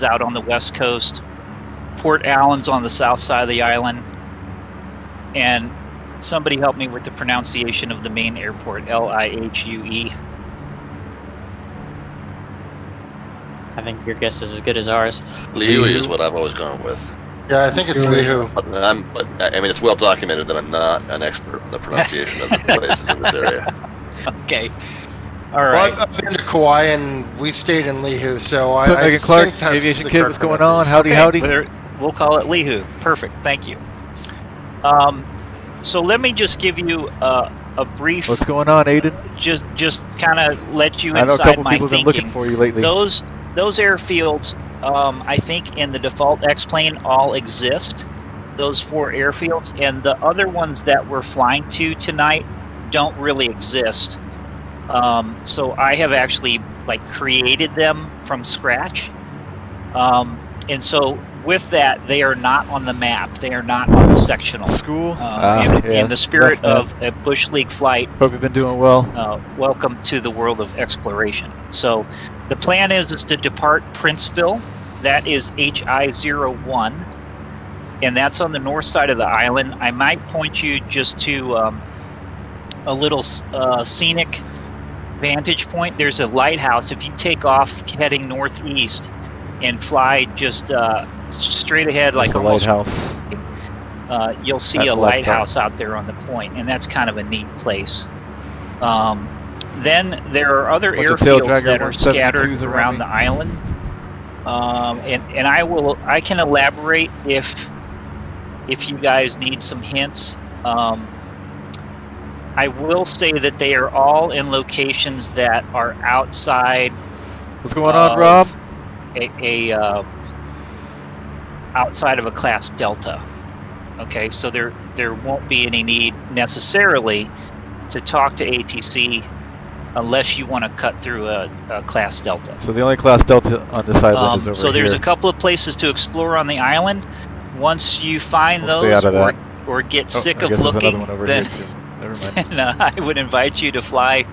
out on the west coast. Port Allen's on the south side of the island. And somebody help me with the pronunciation of the main airport, Lihue. I think your guess is as good as ours. Lihue is what I've always gone with. Yeah, I think it's Lihue. But I mean, it's well documented that I'm not an expert in the pronunciation of the places in this area. Okay. All right. Well, I've been to Kauai and we stayed in Lihue, so I Megan Clark, think that's Aviation the Kid, correct what's going on? Howdy, Okay, howdy. We'll call it Lihue. Perfect. Thank you. So let me just give you a brief. What's going on, Aiden? Just kind of let you I know a inside couple my people have been thinking. looking for you lately. Those airfields, I think in the default X-plane all exist. Those 4 airfields, and the other ones that we're flying to tonight don't really exist. So I have actually created them from scratch. And so with that, they are not on the map. They are not on the sectional. School? In the spirit of a Bush League flight. Hope you've been doing well. Welcome to the world of exploration. So the plan is to depart Princeville. That is HI-01. And that's on the north side of the island. I might point you just to a little scenic vantage point. There's a lighthouse. If you take off heading northeast and fly just straight ahead, like a almost, lighthouse. you'll see a lighthouse out there on the point, and that's kind of a neat place. Then there are other airfields that are scattered around the island, and I can elaborate if you guys need some hints. I will say that they are all in locations that are outside. What's going on, Rob? Outside of a class Delta. Okay, so there won't be any need necessarily to talk to ATC unless you want to cut through a class Delta. So the only class Delta on this island is over so there's here. a couple of places to explore on the island. Once you find We'll those or get sick of looking, then I would invite you to fly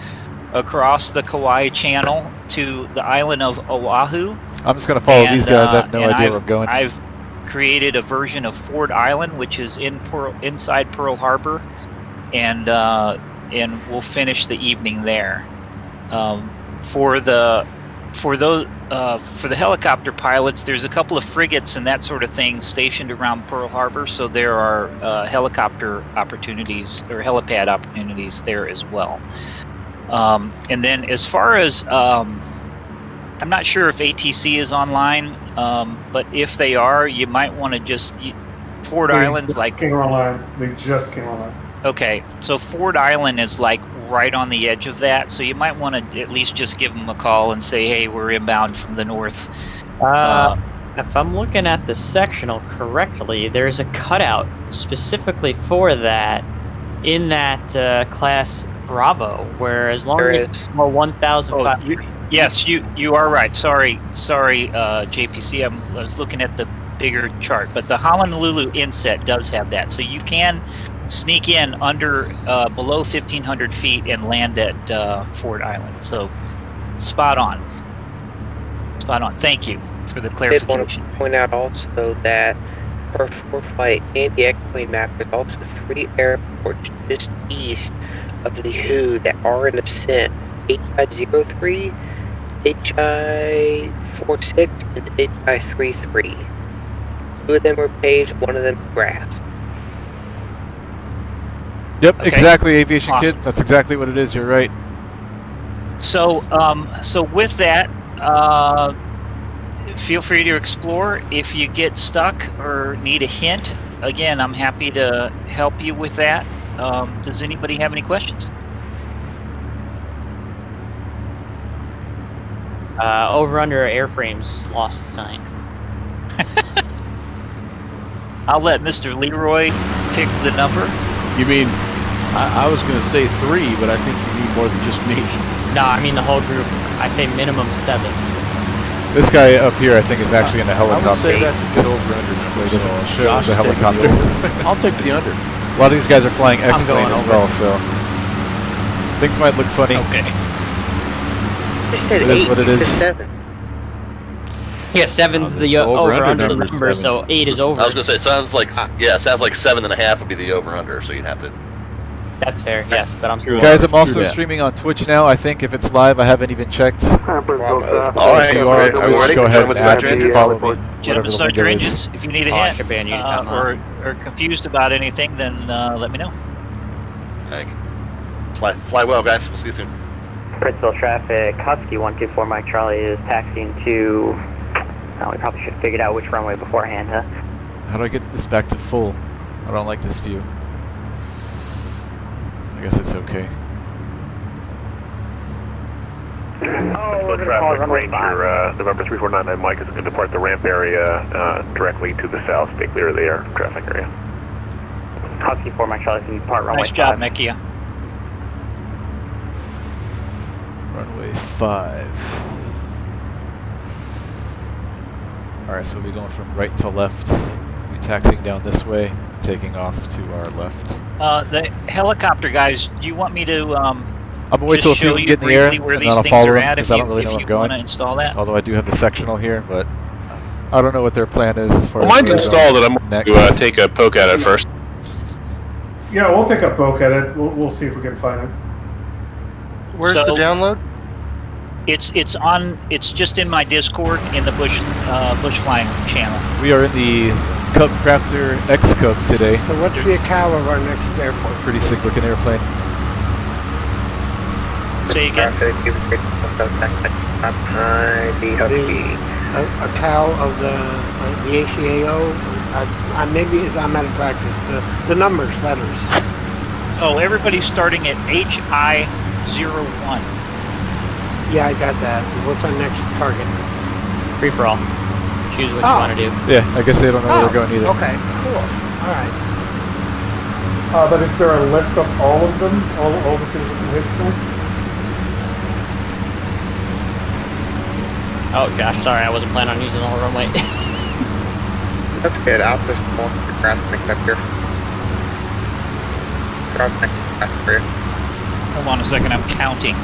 across the Kauai Channel to the island of Oahu. I'm just going to follow these guys. I have no idea where I'm going. I've created a version of Ford Island, which is inside Pearl Harbor, and we'll finish the evening there. For the helicopter pilots, there's a couple of frigates and that sort of thing stationed around Pearl Harbor, so there are helicopter opportunities or helipad opportunities there as well. And then as far as I'm not sure if ATC is online, but if they are, you might want to just Ford Island's like came online. They just came online. Okay, so Ford Island is like right on the edge of that, so you might want to at least just give them a call and say, hey, we're inbound from the north. If I'm looking at the sectional correctly, there's a cutout specifically for that in that class Bravo, where as long as it's 1,500. Yes, you are right. Sorry, JPC. I was looking at the bigger chart, but the Honolulu inset does have that, so you can sneak in under below 1,500 feet and land at Ford Island. So spot on. Thank you for the clarification. I did want to point out also that for 4-flight and the X-plane map, there's also 3 airports just east of Lihue that are in ascent: HI-03, HI-46, and HI-33. 2 of them are paved, 1 of them grass. Yep, Okay. exactly, Aviation Awesome. Kid. That's exactly what it is. You're right. So with that, feel free to explore. If you get stuck or need a hint, again, I'm happy to help you with that. Does anybody have any questions? Over under airframes lost tonight. I'll let Mr. Leroy pick the number. You mean, I was going to say 3, but I think you need more than just me. No, I mean the whole group. I say minimum 7. This guy up here, I think, is actually in a I would helicopter. say that's a good over-under number. It doesn't So show Josh the is taking helicopter. over. I'll take the under. A lot of these guys are flying X-plane as well, so things might look funny. Okay. They said It is 8, what it you is. said 7. Yeah, 7's the over-under number, so 8 is over. I was gonna say, sounds like 7.5 would be the over/under, so you'd have to. That's fair, yes, but I'm still... Guys, I'm also streaming on Twitch now. I think if it's live, I haven't even checked. All right, you are ready? Go ahead. Follow me. Gentlemen, start your engines. If you need a I hint should ban you to time or confused about anything, then let me know. Fly well, guys. We'll see you soon. Princeville traffic, Husky 124 Mike Charlie is taxiing to... we probably should have figured out which runway beforehand, huh? How do I get this back to full? I don't like this view. I guess it's okay. We're going to call runway 5. November 3499 Mike is going to depart the ramp area directly to the south, stay clear of the air traffic area. Husky 4 Mike Charlie can depart runway 5. Nice job, Mekia. Runway 5. Alright, so we'll be going from right to left. We'll be taxiing down this way, taking off to our left. The helicopter guys, do you want me to I'm gonna wait till a few get in the air, and where then these I'll things follow are them, at because if I you, don't really know where I'm going. want to install that? Although I do have the sectional here, but I don't know what their plan is as far as... Mine's installed, and I'm going to take a poke at it first. Yeah, we'll take a poke at it. We'll see if we can find it. Where's the download? It's just in my Discord in the bush flying channel. We are in the CubCrafters XCub today. So what's the ACAL of our next airport? Pretty sick looking airplane. Say again? The ACAL of the ACAO? Maybe I'm out of practice. The numbers, letters. Oh, everybody's starting at HI01. Yeah, I got that. What's our next target? Free for all. Choose what you want to do. Yeah, I guess they don't know where they're going either. Okay, cool. Alright. But is there a list of all of them? All the things we can hit tonight? Oh gosh, sorry, I wasn't planning on using the whole runway. That's good. I'll just pull the graphic up here. Hold on a second, I'm counting.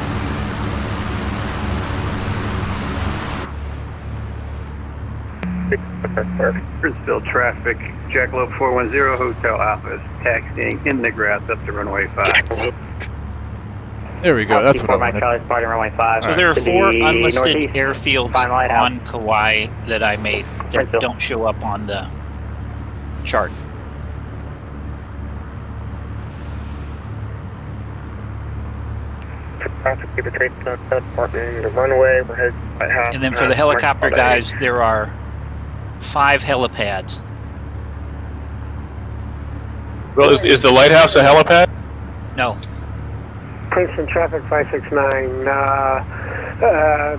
Princeville traffic, Jackalope 410 Hotel Alpha is taxiing in the grass up to runway 5. There we go, that's what I wanted. Charlie's party runway 5. So there are 4 unlisted airfields Fine lighthouse. on Kauai that I made that don't show up on the chart. And then for the helicopter guys, there are 5 helipads. Well, is the lighthouse a helipad? No. Princeton traffic 569.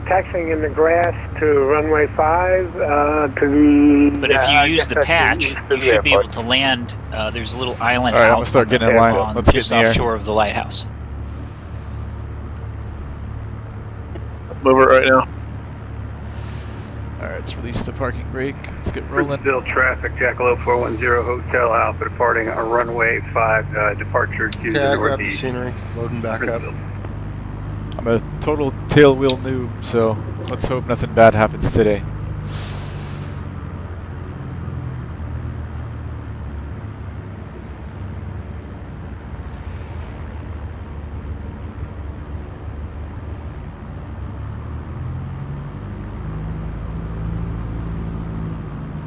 Taxiing in the grass to runway 5 to the... But if you use the patch, you should be able to land. There's a little island Alright, I'm out gonna start getting in line. Let's just get in the air. offshore of the lighthouse. Move it right now. Alright, let's release the parking brake. Let's get rolling. Princeville traffic, Jackalope 410 Hotel Alpha departing on runway 5, departure to the Okay, I grabbed the northeast. scenery. Loading back up. I'm a total tail wheel noob, so let's hope nothing bad happens today.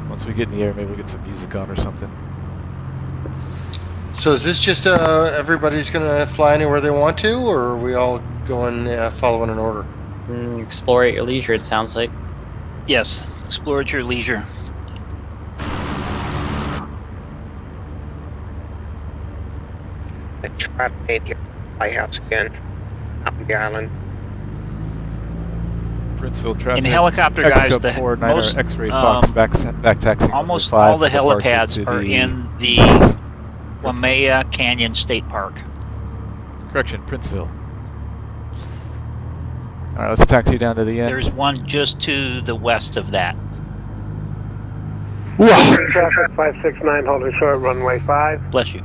Once we get in the air, maybe we'll get some music on or something. So is this just everybody's gonna fly anywhere they want to, or are we all going following an order? Explore at your leisure, it sounds like. Yes, explore at your leisure. I try to paint your lighthouse again out on the island. Princeville traffic. In helicopter guys, XCub the 49er most, X-ray Fox back taxi. almost number 5 all the departure helipads to are the- in the Waimea Canyon State Park. Correction, Princeville. Alright, let's taxi down to the end. There's one just to the west of that. Traffic 569 holding short runway 5. Bless you.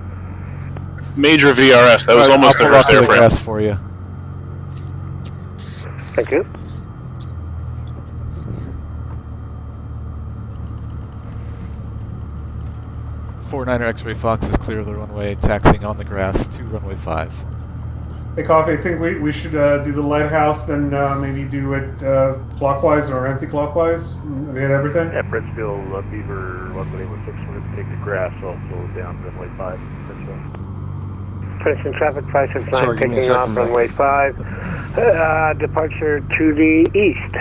Major VRS, that was Alright, almost the I'll pull first off to the airframe. gas for you. Thank you. 49er X-Ray Fox is clear of the runway, taxiing on the grass to runway 5. Hey, Coffee, I think we should do the lighthouse, then maybe do it clockwise or anti-clockwise. Have you had everything? Yeah, Bridgeville, Beaver, 116, we're going to take the grass also down runway 5. Princeton traffic 569 Sorry, give me a taking off second, runway 5. Departure to the east.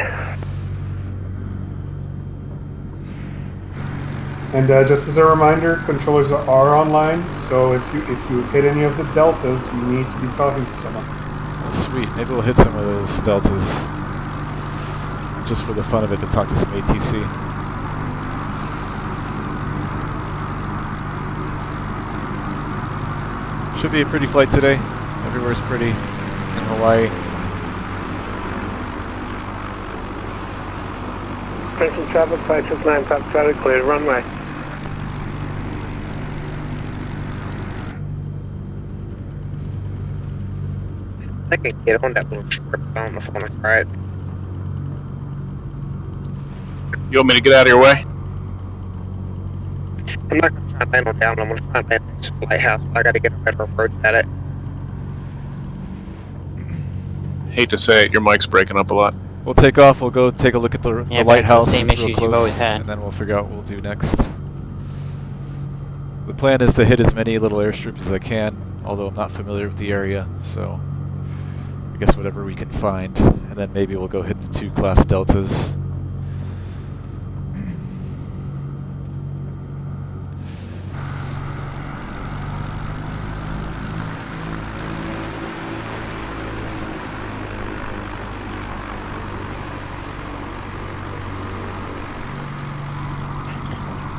And just as a reminder, controllers are online, so if you hit any of the deltas, you need to be talking to someone. Oh, sweet. Maybe we'll hit some of those deltas just for the fun of it to talk to some ATC. Should be a pretty flight today. Everywhere's pretty in Hawaii. Princeton traffic 569 top crowded, clear runway. I can get on that little strip on the phone and try it. You want me to get out of your way? I'm not going to try and land on down, I'm going to try and land on this lighthouse, but I got to get a better approach at it. Hate to say it, your mic's breaking up a lot. We'll take off, we'll go take a look at the lighthouse. The same real issues close, you've always had. And then we'll figure out what we'll do next. The plan is to hit as many little airstrips as I can, although I'm not familiar with the area, so I guess whatever we can find. And then maybe we'll go hit the 2 class deltas.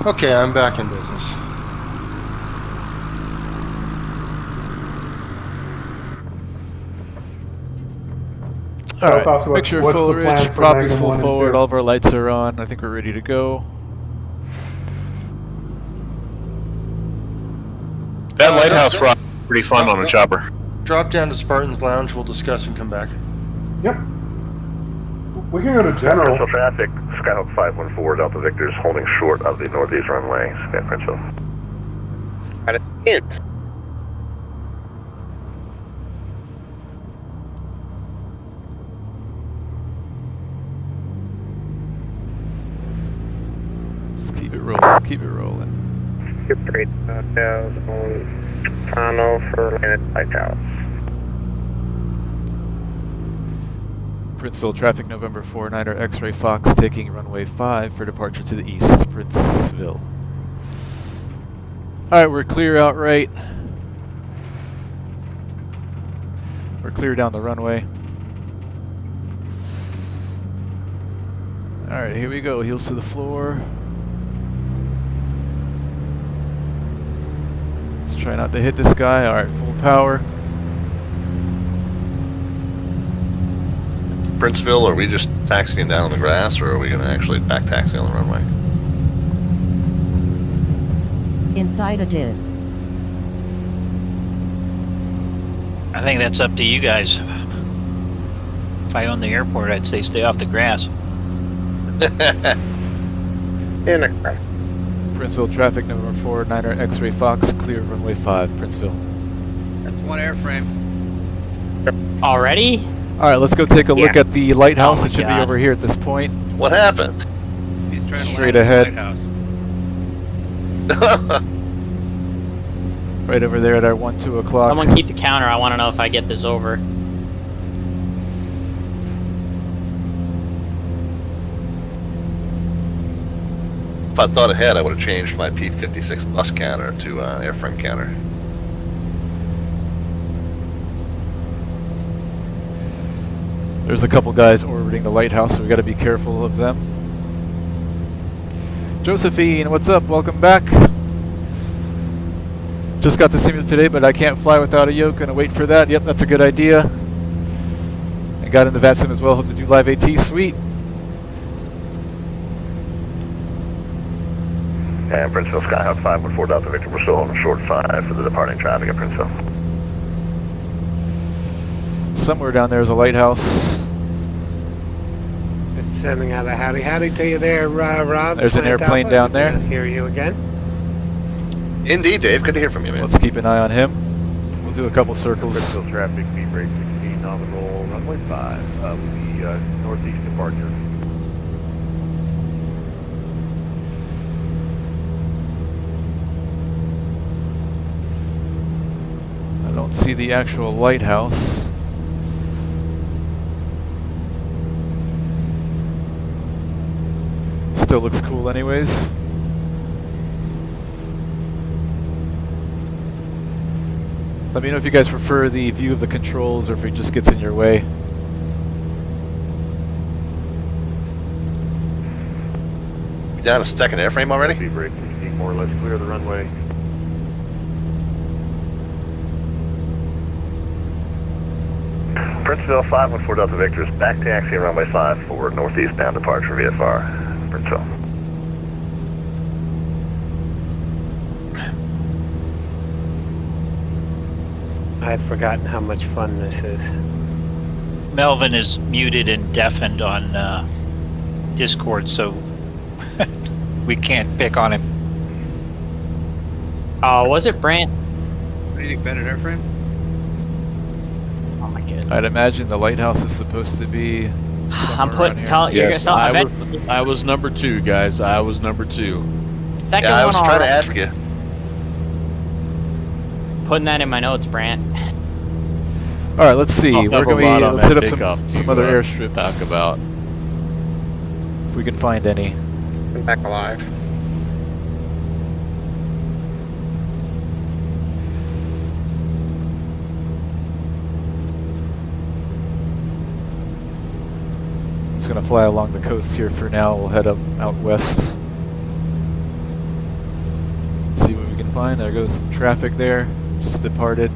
Okay, I'm back in business. So, Alright, Coffee, picture what's full the plan ridge, for prop is Magnum full 1 and forward, 2? all of our lights are on, I think we're ready to go. That lighthouse rock is pretty fun on a chopper. Drop down to Spartan's Lounge, we'll discuss and come back. Yep. We can go to general. Central traffic, Skyhawk 514, Delta Victor is holding short of the northeast runway, San Francisco. Got it in. Just keep it rolling, keep it rolling. Skip rate down on final for landed lighthouse. Princeville traffic, November 49er X-Ray Fox taking runway 5 for departure to the east, Princeville. Alright, we're clear outright. We're clear down the runway. Alright, here we go, heels to the floor. Let's try not to hit this guy. Alright, full power. Princeville, are we just taxiing down on the grass, or are we going to actually back taxi on the runway? Inside it is. I think that's up to you guys. If I owned the airport, I'd say stay off the grass. In a crash. Princeville traffic, November 49er X-Ray Fox, clear runway 5, Princeville. That's one airframe. Already? Alright, let's go take a look at the lighthouse. Oh my It should God. be over here at this point. What happened? He's trying to Straight land ahead. at the lighthouse. Right over there at our 1-2 o'clock. Someone keep the counter. I want to know if I get this over. If I'd thought ahead, I would have changed my P56 bus counter to airframe counter. There's a couple guys orbiting the lighthouse, so we got to be careful of them. Josephine, what's up? Welcome back. Just got the simulator today, but I can't fly without a yoke. Gonna wait for that. Yep, that's a good idea. And got in the VATSIM as well. Hope to do live AT. Sweet. And Princeville Skyhawk 514 Delta Victor, we're still holding short 5 for the departing traffic at Princeville. Somewhere down there is a lighthouse. Just sending out a howdy to you there, Rob. There's an Slant airplane Alpha. down there. Hear you again. Indeed, Dave. Good to hear from you, man. Let's keep an eye on him. We'll do a couple circles. Critical traffic, speed break 16 on the roll, runway 5, with the northeast departure. I don't see the actual lighthouse. Still looks cool anyways. Let me know if you guys prefer the view of the controls or if it just gets in your way. You down a second airframe already? Speed break 16, more or less clear the runway. Princeville 514 Delta Victor's back taxi runway 5 for northeast bound departure VFR. Princeville. I've forgotten how much fun this is. Melvin is muted and deafened on Discord, so we can't pick on him. Oh, was it Brant? What do you think, Bennett airframe? Oh my goodness. I'd imagine the lighthouse is supposed to be. I'm putting. Yes, I was number 2, guys. I was number 2. Second Yeah, I was one trying to already. ask you. Putting that in my notes, Brant. All right, let's see. I'll We're have a gonna lot on let's hit that up takeoff some to, other airstrips. talk about. If we can find any. I'm back alive. Just gonna fly along the coast here for now. We'll head up out west. See what we can find. There goes some traffic there. Just departed.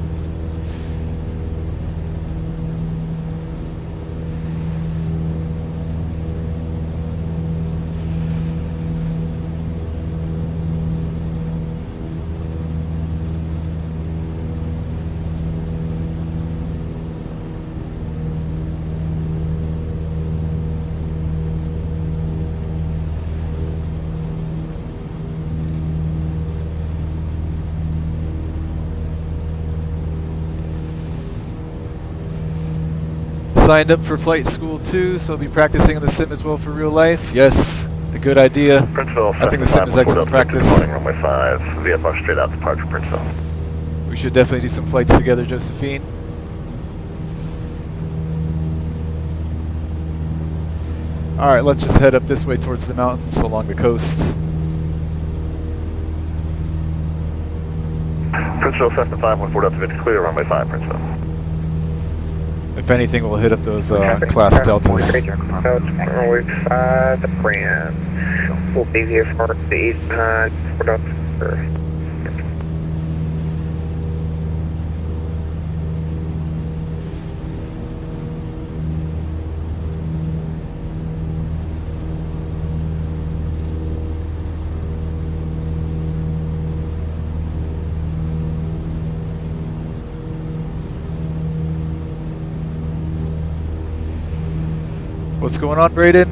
Signed up for flight school too, so I'll be practicing in the sim as well for real life. Yes, a good idea. Princeville, I think the sim is excellent practice. Morning, runway 5, VFR straight out departure Princeville. We should definitely do some flights together, Josephine. Alright, let's just head up this way towards the mountains along the coast. Princeville, Cessna 514 Delta Victor, clear runway 5 Princeville. If anything, we'll hit up those class deltas. Runway 5, the brand. We'll be here for the east behind Fort Upper. What's going on, Braden?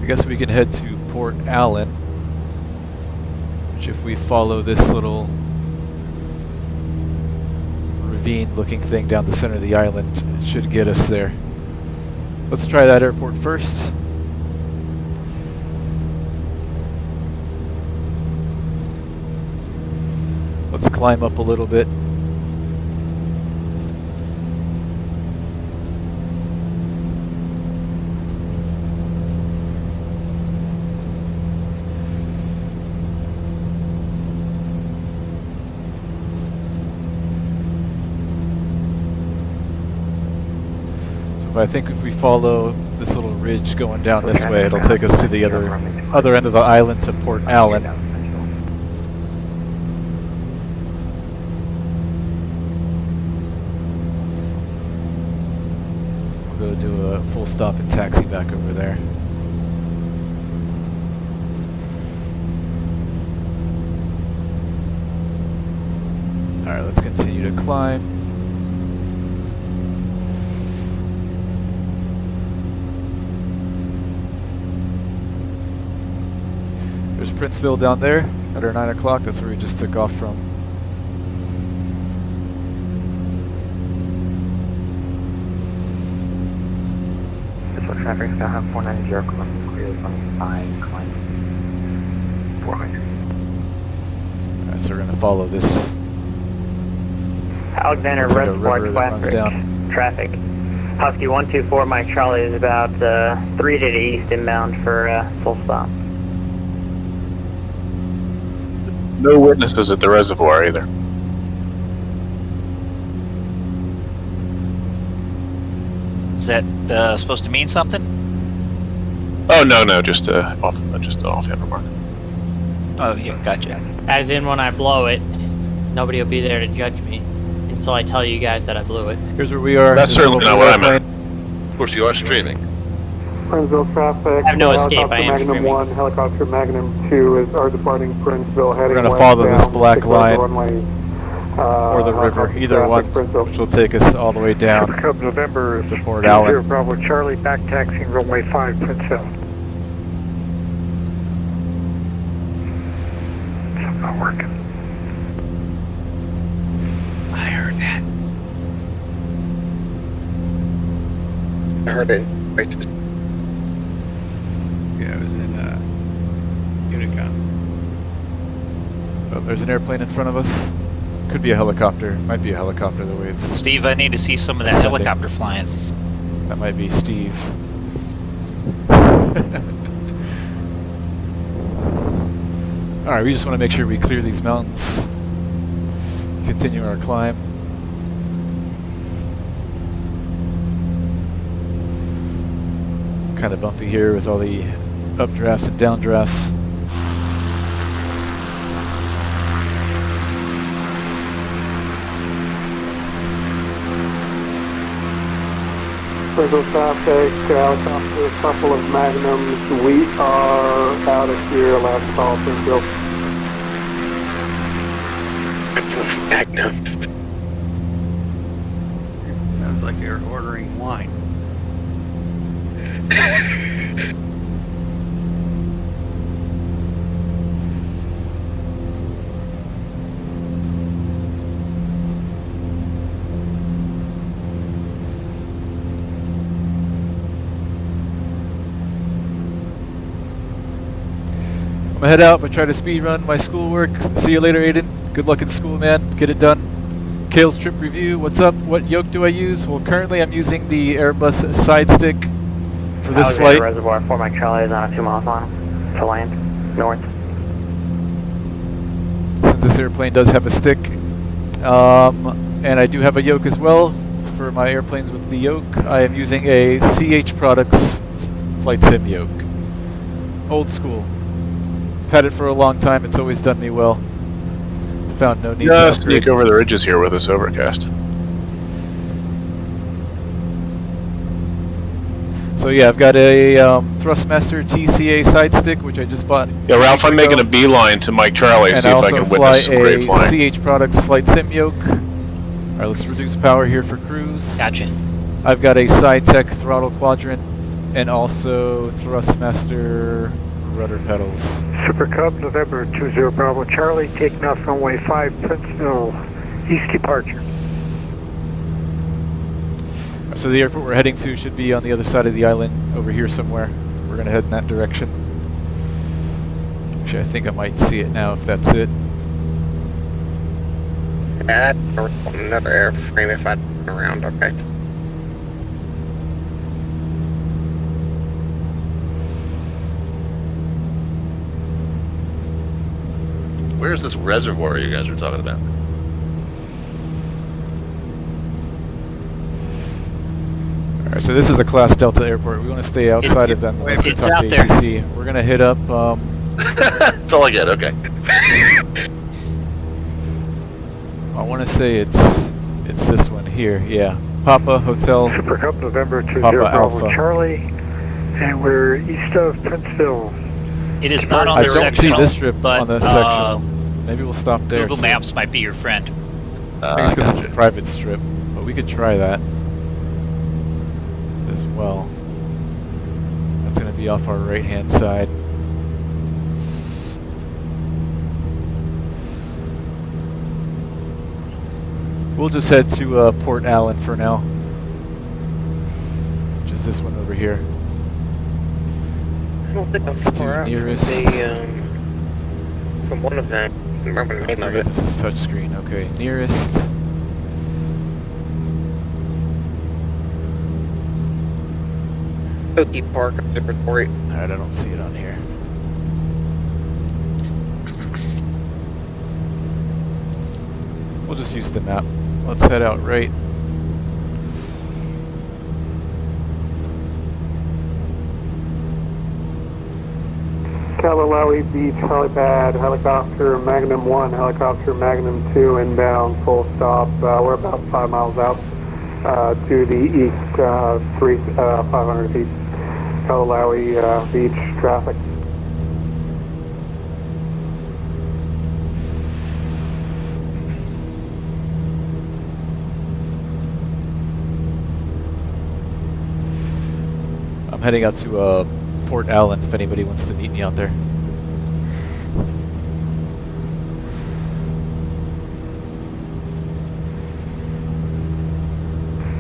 I guess we can head to Port Allen. If we follow this little ravine looking thing down the center of the island, it should get us there. Let's try that airport first. Let's climb up a little bit. I think if we follow this little ridge going down this way, it'll take us to the other end of the island to Port Allen. also do a full stop and taxi back over there. Alright, let's continue to climb. There's Princeville down there at our 9 o'clock. That's where we just took off from. Traffic still have 490 coming clear from 5 climb 400. Alright, so we're gonna follow this. Alexander Looks like a Reservoir river that runs Classic down. traffic. Husky 124 Mike Charlie is about 3 to the east inbound for full stop. No witnesses at the reservoir either. Is that supposed to mean something? Oh no, just an offhand remark. Oh yeah, gotcha. As in, when I blow it, nobody will be there to judge me until I tell you guys that I blew it. Here's where we are. That's certainly not what I meant. Of course, you are streaming. Princeville traffic. I have no escape, I am Magnum streaming. 1, helicopter Magnum 2 are departing Princeville, heading We're gonna west follow this down black 6 line. runway, Or the river, helicopter either traffic, one, Princeville. which will take us all the way down Cub November to Fort Allen. Bravo Charlie, back taxiing runway 5, Princeville. Something not working. I heard that. I heard it. Wait, Yeah, it was in Unicom. Oh, there's an airplane in front of us. Could be a helicopter. Might be a helicopter the way it's... Steve, I need to see some of that helicopter flying. That might be Steve. Alright, we just want to make sure we clear these mountains. Continue our climb. Kind of bumpy here with all the updrafts and downdrafts. Princeville traffic, helicopter, couple of Magnums. We are out of here, last call, Princeville. Magnums. Sounds like you're ordering wine. I'm gonna head out, but try to speed run my schoolwork. See you later, Aiden. Good luck in school, man. Get it done. Kale's trip review. What's up? What yoke do I use? Well, currently I'm using the Airbus side stick for this Alexander flight. Reservoir 4 Mike Charlie is on a 2-mile final to land north. Since this airplane does have a stick. And I do have a yoke as well for my airplanes with the yoke. I am using a CH Products flight sim yoke. Old school. Had it for a long time. It's always done me well. Found no need to Just upgrade. sneak over the ridges here with this overcast. So yeah, I've got a Thrustmaster TCA side stick, which I just bought. Yeah, Ralph, I'm making a beeline to Mike Charlie, And see if I can witness some great fly flying. a CH Products flight sim yoke. Alright, let's reduce power here for cruise. Gotcha. I've got a SciTech throttle quadrant and also Thrustmaster rudder pedals. Super Cub, November 20 Bravo Charlie, taking off runway 5, Princeville, east departure. So the airport we're heading to should be on the other side of the island, over here somewhere. We're going to head in that direction. Actually, I think I might see it now if that's it. That's another airframe if I turn around, okay. Where's this reservoir you guys are talking about? Alright, so this is a Class Delta airport. We want to stay outside of them. unless we it's talk out to there. ATC. We're going to hit up... That's all I get, okay. I want to say it's this one here, yeah. Papa Hotel. Super Cup November 20 Papa Bravo Alpha. Charlie, and we're east of Princeville. It is not on I the don't sectional, see this strip but on the sectional. Maybe we'll stop there. Google too. Maps might be your friend. I think it's because it's a private strip, but we could try that as well. That's going to be off our right-hand side. We'll just head to Port Allen for now, which is this one over here. I don't think I'm Let's do far out nearest. from one of them. I can't remember the name of it. This is touchscreen. Okay, nearest. Okie Park Observatory. Alright, I don't see it on here. We'll just use the map. Let's head out right. Kalalawi Beach, helipad, helicopter Magnum 1, helicopter Magnum 2, inbound, full stop. We're about 5 miles out to the east, 500 feet. Kalalawi Beach traffic. I'm heading out to Port Allen if anybody wants to meet me out there.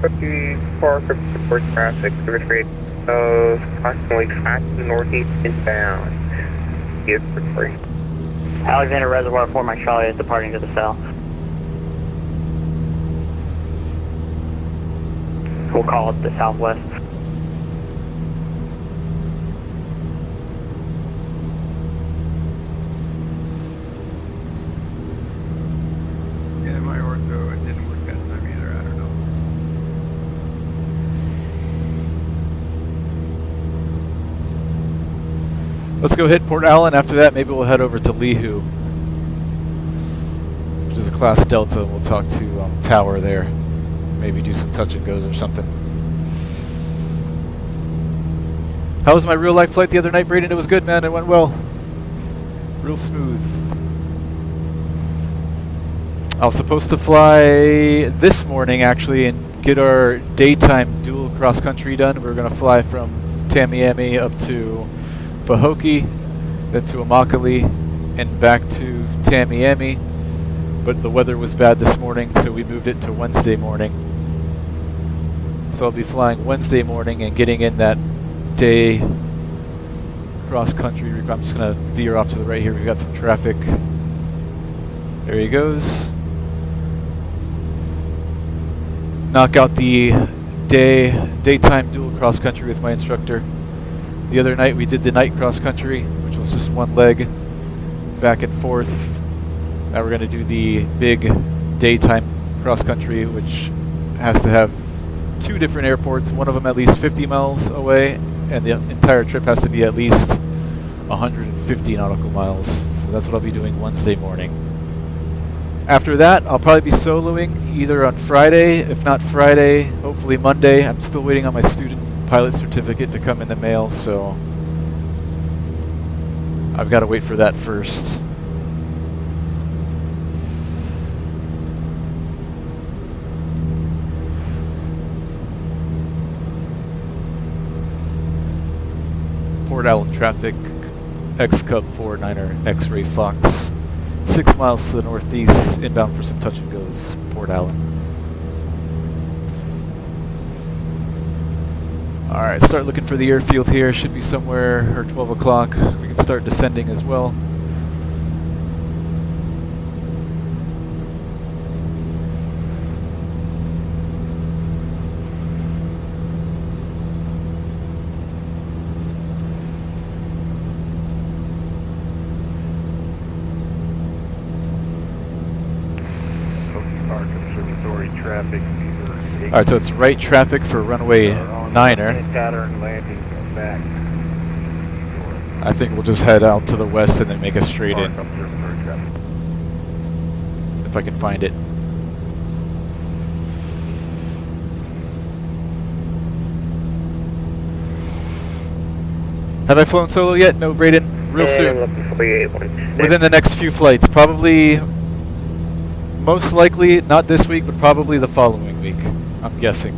Okie Park Observatory traffic, service rate of approximately 5 to the northeast inbound. Observatory. Alexander Reservoir 4 Mike Charlie is departing to the south. We'll call it the southwest. Yeah, my ortho, it didn't work that time either. I don't know. Let's go hit Port Allen. After that, maybe we'll head over to Lihu, which is a Class Delta. We'll talk to Tower there. Maybe do some touch and goes or something. How was my real life flight the other night, Braden? It was good, man. It went well. Real smooth. I was supposed to fly this morning, actually, and get our daytime dual cross-country done. We were going to fly from Tamiami up to Pahokee, then to Immokalee, and back to Tamiami. But the weather was bad this morning, so we moved it to Wednesday morning. So I'll be flying Wednesday morning and getting in that day cross-country. I'm just going to veer off to the right here. We've got some traffic. There he goes. Knock out the daytime dual cross-country with my instructor. The other night we did the night cross-country, which was just one leg, back and forth. Now we're going to do the big daytime cross-country, which has to have 2 different airports, one of them at least 50 miles away, and the entire trip has to be at least 150 nautical miles. So that's what I'll be doing Wednesday morning. After that, I'll probably be soloing either on Friday, if not Friday, hopefully Monday. I'm still waiting on my student pilot certificate to come in the mail, so I've got to wait for that first. Port Allen traffic, XCub 49er X-Ray Fox, 6 miles to the northeast, inbound for some touch and goes, Port Allen. Alright, start looking for the airfield here, should be somewhere, or 12 o'clock, we can start descending as well. Alright, so it's right traffic for runway 9er. Pattern landing back. I think we'll just head out to the west and then make a straight in. If I can find it. Have I flown solo yet? No, Braden. Real soon. Within the next few flights. Probably, most likely, not this week, but probably the following week. I'm guessing.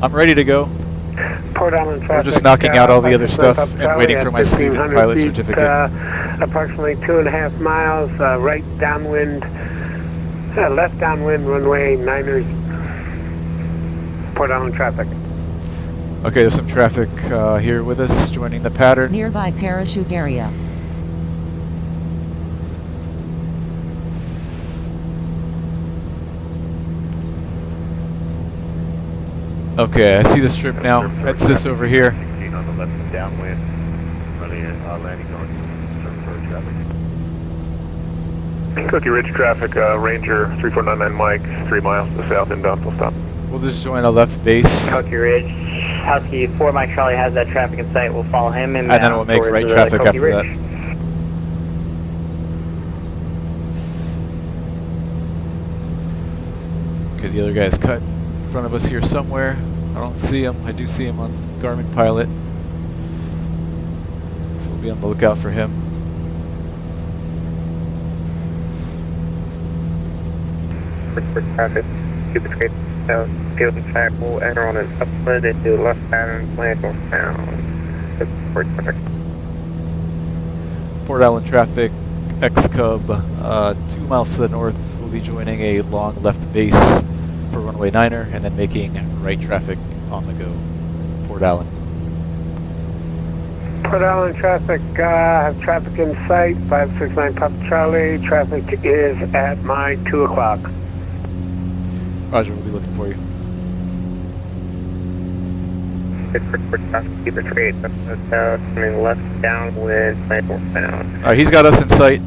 I'm ready to go. Port Island We're traffic. just knocking out all the other stuff and Charlie waiting at for my student 1,500 pilot feet, certificate. Approximately 2.5 miles, right downwind, left downwind runway 9ers. Port Island traffic. Okay, there's some traffic here with us, joining the pattern. Nearby parachute area. Okay, I see the strip now. That's this over here. On the left downwind, running landing on traffic. Cookie Ridge traffic, Ranger 3499 Mike, 3 miles to the south, inbound, full stop. We'll just join a left base. Cookie Ridge, Husky 4 Mike Charlie has that traffic in sight. We'll follow him inbound. And then we'll make right traffic Cookie after Ridge. that. Okay, the other guy's cut in front of us here somewhere. I don't see him. I do see him on Garmin Pilot. So we'll be on the lookout for him. For traffic, keep it straight south, field and track will enter on an upland into left pattern, land northbound. For traffic. Port Island traffic, XCub, 2 miles to the north. We'll be joining a long left base for runway 9er and then making right traffic on the go. Port Island. Port Island traffic, have traffic in sight, 569 Papa Charlie. Traffic is at my 2 o'clock. Roger, we'll be looking for you. For traffic, keep it straight south, turning left downwind, land northbound. Alright, he's got us in sight.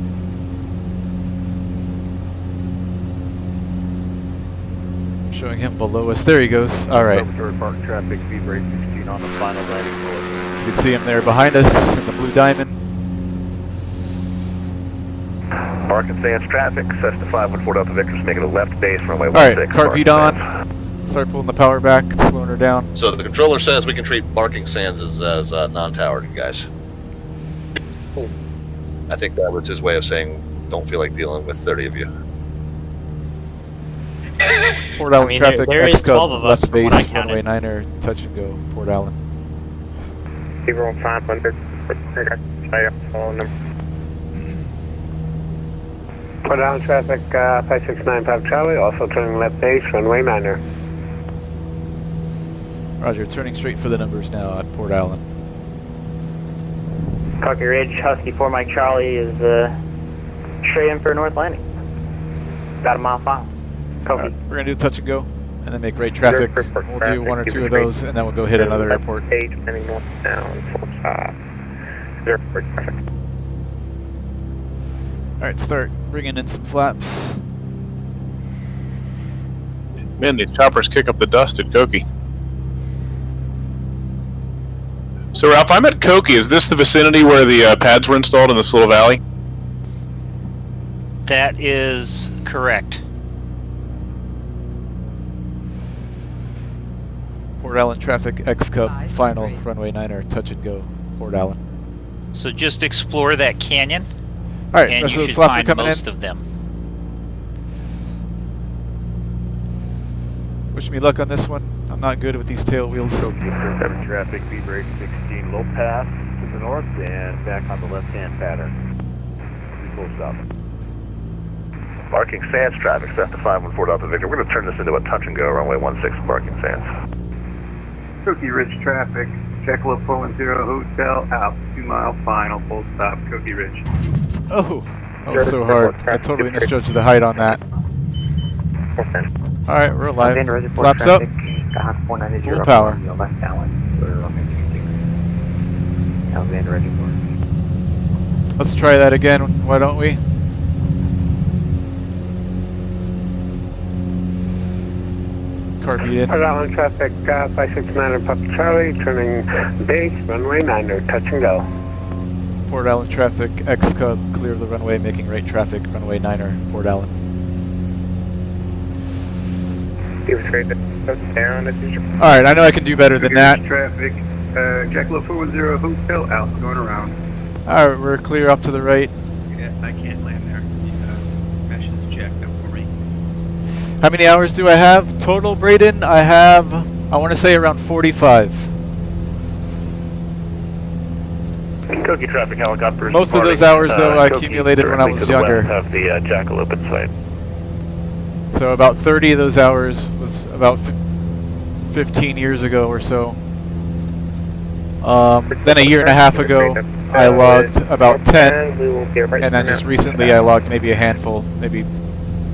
Showing him below us. There he goes. Alright. Park traffic, speed rate 16 on the final landing road. You can see him there behind us in the blue diamond. Park and Sands traffic, Cessna 514 Delta Victor's making a left base, runway 16. Alright, carpet on. Start pulling the power back, slowing her down. So the controller says we can treat Barking Sands as non-towered, guys. I think that was his way of saying, don't feel like dealing with 30 of you. Port Island traffic, there is 12 of us left from base, what I counted. runway 9er, touch and go, Port Island. 0500, Port Island traffic, 569 Papa Charlie, also turning left base, runway 9er. Roger, turning straight for the numbers now at Port Island. Cookie Ridge, Husky 4 Mike Charlie is straight in for a north landing. About a mile final. Copy. Right, we're going to do touch and go, and then make right traffic. We'll do 1 or 2 of those, and then we'll go hit another airport. Heading northbound, full stop. Zero for traffic. Alright, start bringing in some flaps. Man, these choppers kick up the dust at Koki. So, Ralph, I'm at Koki. Is this the vicinity where the pads were installed in this little valley? That is correct. Port Island traffic, XCub, final, runway 9er, touch and go, Port Island. So just explore that canyon, Alright, and rest you of the should flaps are find coming most in. of them. Wish me luck on this one. I'm not good with these tail wheels. Traffic, speed rate 16, low pass to the north and back on the left-hand pattern. Full stop. Barking Sands traffic, Cessna 514 Delta Victor. We're going to turn this into a touch and go, runway 16, Barking Sands. Cookie Ridge traffic, Jackalope 410 Hotel out, 2 mile final, full stop, Cookie Ridge. Oh, that was so hard. I totally misjudged the height on that. Alright, we're alive. Flaps up. Full power. Let's try that again, why don't we? Carby in. Port Island traffic, 569 Papa Charlie, turning base, runway 9er, touch and go. Port Island traffic, XCub, clear of the runway, making right traffic, runway 9er, Port Island. Keep it straight down. Alright, I know I can do better than that. Traffic, Jackalope 410 Hotel Alpha going around. Alright, we're clear up to the right. Yeah, I can't land there. Mesh is jacked up for me. How many hours do I have total, Braden? I have, I want to say around 45. Koki traffic helicopters. Most of those hours, though, I accumulated when I was younger. Have the Jackalope in sight. So about 30 of those hours was about 15 years ago or so. Then a year and a half ago, I logged about 10, and then just recently I logged maybe a handful, maybe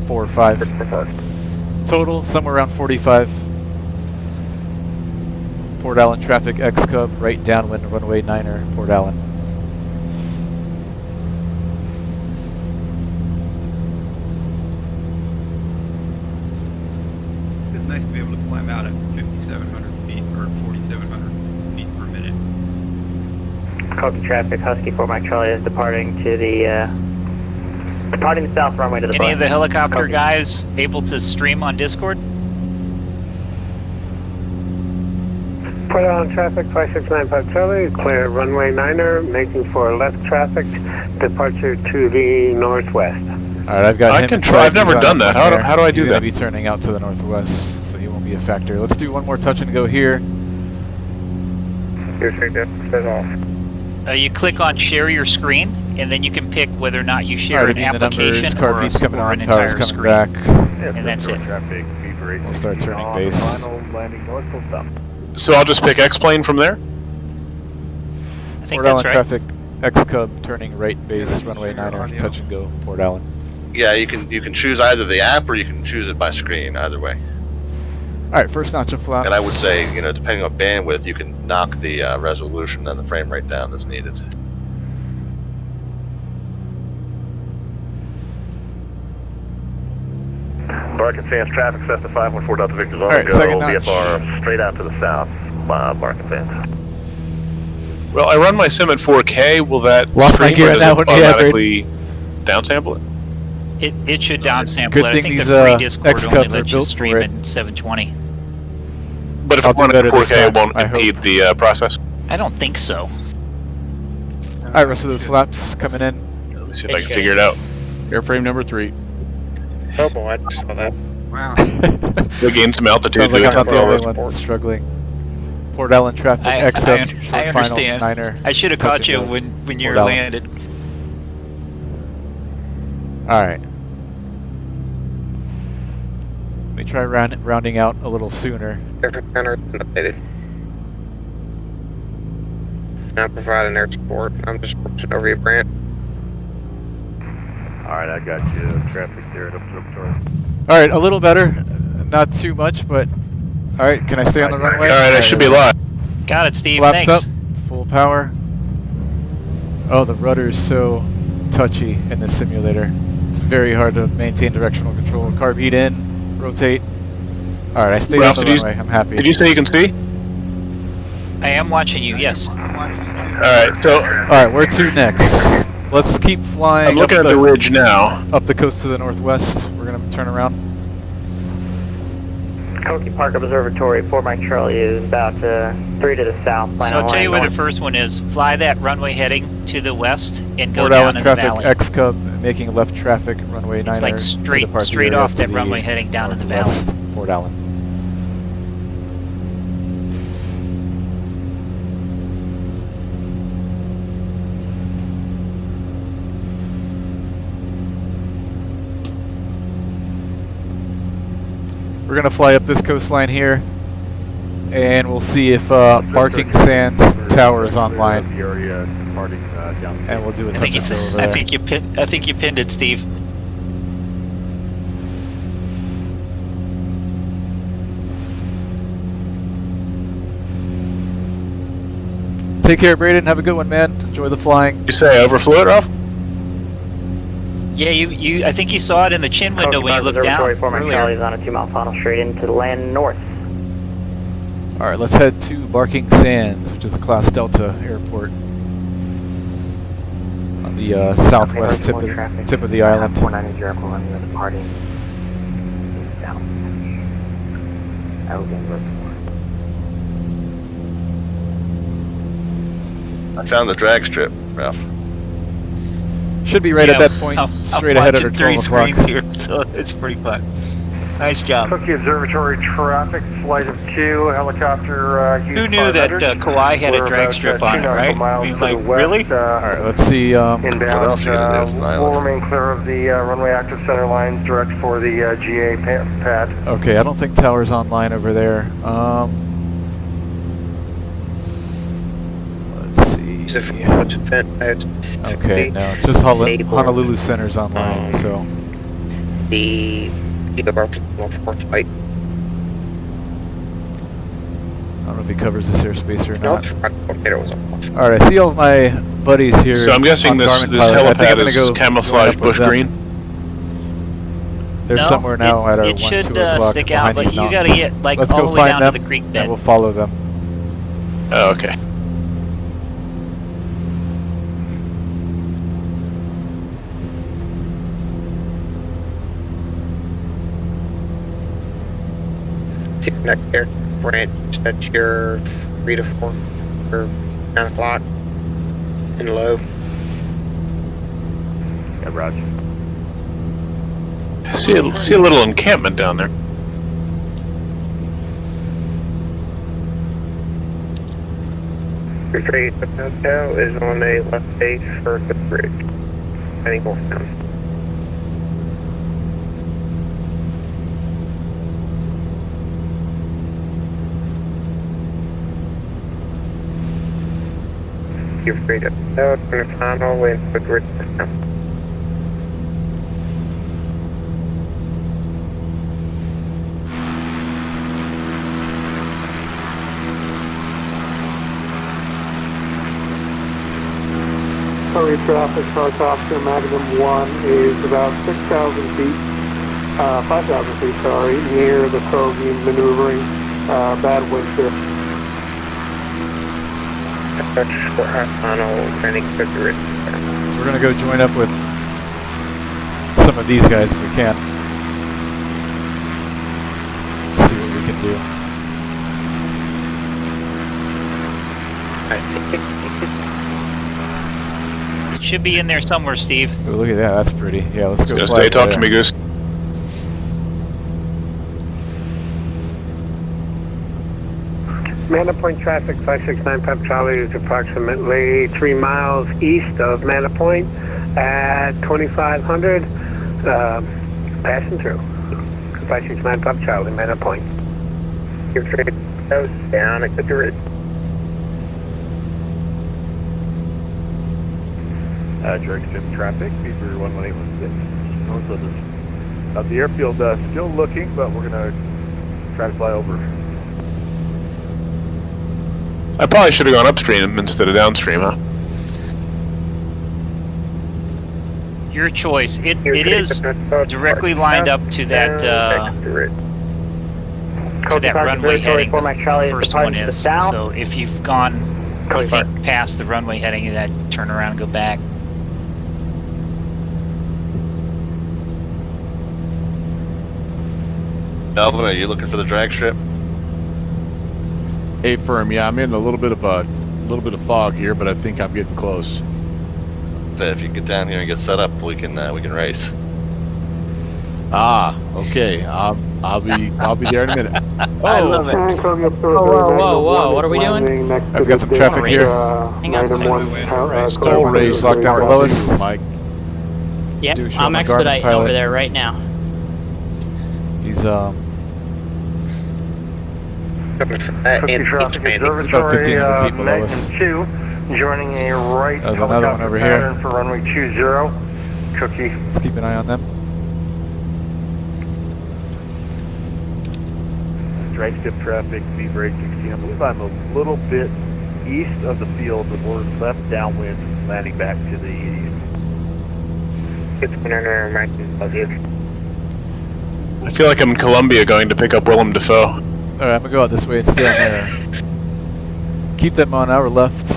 4 or 5. Total, somewhere around 45. Port Allen traffic XCub, right downwind runway 9er, Port Allen. It's nice to be able to climb out at 5,700 feet or 4,700 feet per minute. Copy traffic, Husky 4 Mike Charlie is departing to the south runway to the Any of the helicopter guys able to stream on Discord? Port Allen traffic 5695 Charlie, clear runway 9er, making for left traffic, departure to the northwest. Alright, I've got I him. can try. I've never done that. How do I do He's that? He's going to be turning out to the northwest, so he won't be a factor. Let's do one more touch and go here. You click on share your screen, and then you can pick whether or not you share an application or an entire screen. Back. And that's it. We'll start turning base. So I'll just pick X-plane from there? I think Port that's Allen right. traffic XCub turning right base runway 9er, touch and go Port Allen. Yeah, you can choose either the app or you can choose it by screen. Either way. All right, first notch of flaps. And I would say, depending on bandwidth, you can knock the resolution and the frame rate down as needed. Barking Sands traffic, Cessna 514 Delta Victor Zone, Alright, go second notch. VFR straight out to the south, Barking Sands. Well, I run my sim at 4K. Will that Lost my stream, gear or on does that it one. Yeah, automatically downsample it? It should downsample Good it. I thing think the these, free Discord XCubs only are lets you built stream for it it. in 720. But if I'll I do run it at better this 4K, it time, won't I hope. impede the process. I don't think so. Alright, rest of those flaps coming in. Let me see if I can figure it out. Airframe number 3. Oh boy, I just saw that. Wow. We gained some altitude. Sounds like I'm not the only Temporal one struggling. Port Allen traffic XCub, I understand. final 9er. I should have caught you when you were Port Allen. landed. Alright. Let me try rounding out a little sooner. Airframe counter has been updated. Now providing air support. I'm just working over your Brant. Alright, I got you. Traffic there at observatory. Alright, a little better. Not too much, but... Alright, can I stay on the runway? Alright, I should be live. Got it, Steve. Flaps Thanks. up, full power. Oh, the rudder's so touchy in this simulator. It's very hard to maintain directional control. Carb heat in, rotate. Alright, I stayed Ralph, on the did runway. I'm happy. Did you say you can see? I am watching you, yes. Alright, so Alright, where to next? Let's keep flying. I'm looking up at the ridge now. Up the coast to the northwest. We're gonna turn around. Koki Park Observatory, 4 Mike Charlie is about 3 to the south. So I'll tell you where the first one is. Fly that runway heading to the west and go Port down Allen in the traffic valley. XCub making left traffic runway 9er. It's like straight off that runway heading down in the valley. Port Allen. We're gonna fly up this coastline here, and we'll see if Barking Sands Tower is online. And we'll do a touch and go over I there. think you pinned it, Steve. Take care, Braden. Have a good one, man. Enjoy the flying. You say I overflew it, Ralph? Yeah, you. I think you saw it in the chin window when you looked down Observatory, 4 Mike Charlie is earlier. on a 2-mile final straight into the land north. All right, let's head to Barking Sands, which is a Class Delta airport on the southwest tip of the island. 490 Jericho running with departing south. Allegheny Reservoir. I found the drag strip, Ralph. Should be right at that point, I'm straight ahead of watching our 3 12 o'clock. screens here, so it's pretty fun. Nice job. Cookie Observatory traffic, flight of 2, helicopter. Who knew that Kauai had a drag strip on it, right? I mean, like, really? Alright, let's see. What else are you gonna do? It's an We'll island. remain clear of the runway active center lines direct for the GA pad. Okay, I don't think tower's online over there. Let's see. Okay, no, it's just Honolulu Center's online, so. The force flight. I don't know if he covers this airspace or not. Alright, I see all of my buddies here. So I'm guessing on this Garmin Pilot. I think I'm helipad gonna is go join camouflage up with bush them. green. They're No, somewhere now at our it 1, should 2 o'clock stick out, behind but these you mountains. gotta get like Let's all go the way find down them, to the creek and bed. we'll follow them. Oh, okay. See your next air branch at your 3 to 4 or 9 o'clock and low. Yeah, roger. See a little encampment down there. Your trade hotel is on a left base for the bridge. Heading northbound. Your trade hotel is going to final and for the bridge now. Curry traffic, helicopter Magnum 1 is about 6,000 feet, 5,000 feet, sorry, near the Kogi maneuvering, bad wind shear. So we're gonna go join up with some of these guys if we can. See what we can do. It should be in there somewhere, Steve. Oh, look at that, that's pretty. Yeah, let's go. Stay talking to me, Goose. Mana Point traffic 569 Pep Charlie is approximately 3 miles east of Mana Point at 2500. Passing through. 569 Pep Charlie, Mana Point. Your trade goes down at the bridge. Direct strip traffic, Beaver 11816, north of us. The airfield still looking, but we're going to try to fly over. I probably should have gone upstream instead of downstream, huh? Your choice. It is directly lined up to that runway heading. The first one is. So if you've gone, you think past the runway heading, that turn around and go back. Alvin, are you looking for the drag strip? Hey, firm. Yeah, I'm in a little bit of fog here, but I think I'm getting close. So if you get down here and get set up, we can race. Ah, okay. I'll be there in a minute. I love it. Whoa, what are we doing? I've got some traffic here. Hang on a second. Stall race, lock down below us. Mike. Yep, Do show I'm my Garmin expediting Pilot. over there right now. He's Cookie traffic about observatory, 1,500 feet below us. Magnum 2, joining a right There's another one helicopter over here. pattern for runway 20. Cookie. Let's keep an eye on them. Drag strip traffic, Beaver 816. I believe I'm a little bit east of the field, but we're left downwind, landing back to the east. I feel like I'm in Colombia going to pick up Willem Dafoe. Alright, I'm gonna go out this way and stay on there. Keep them on our left.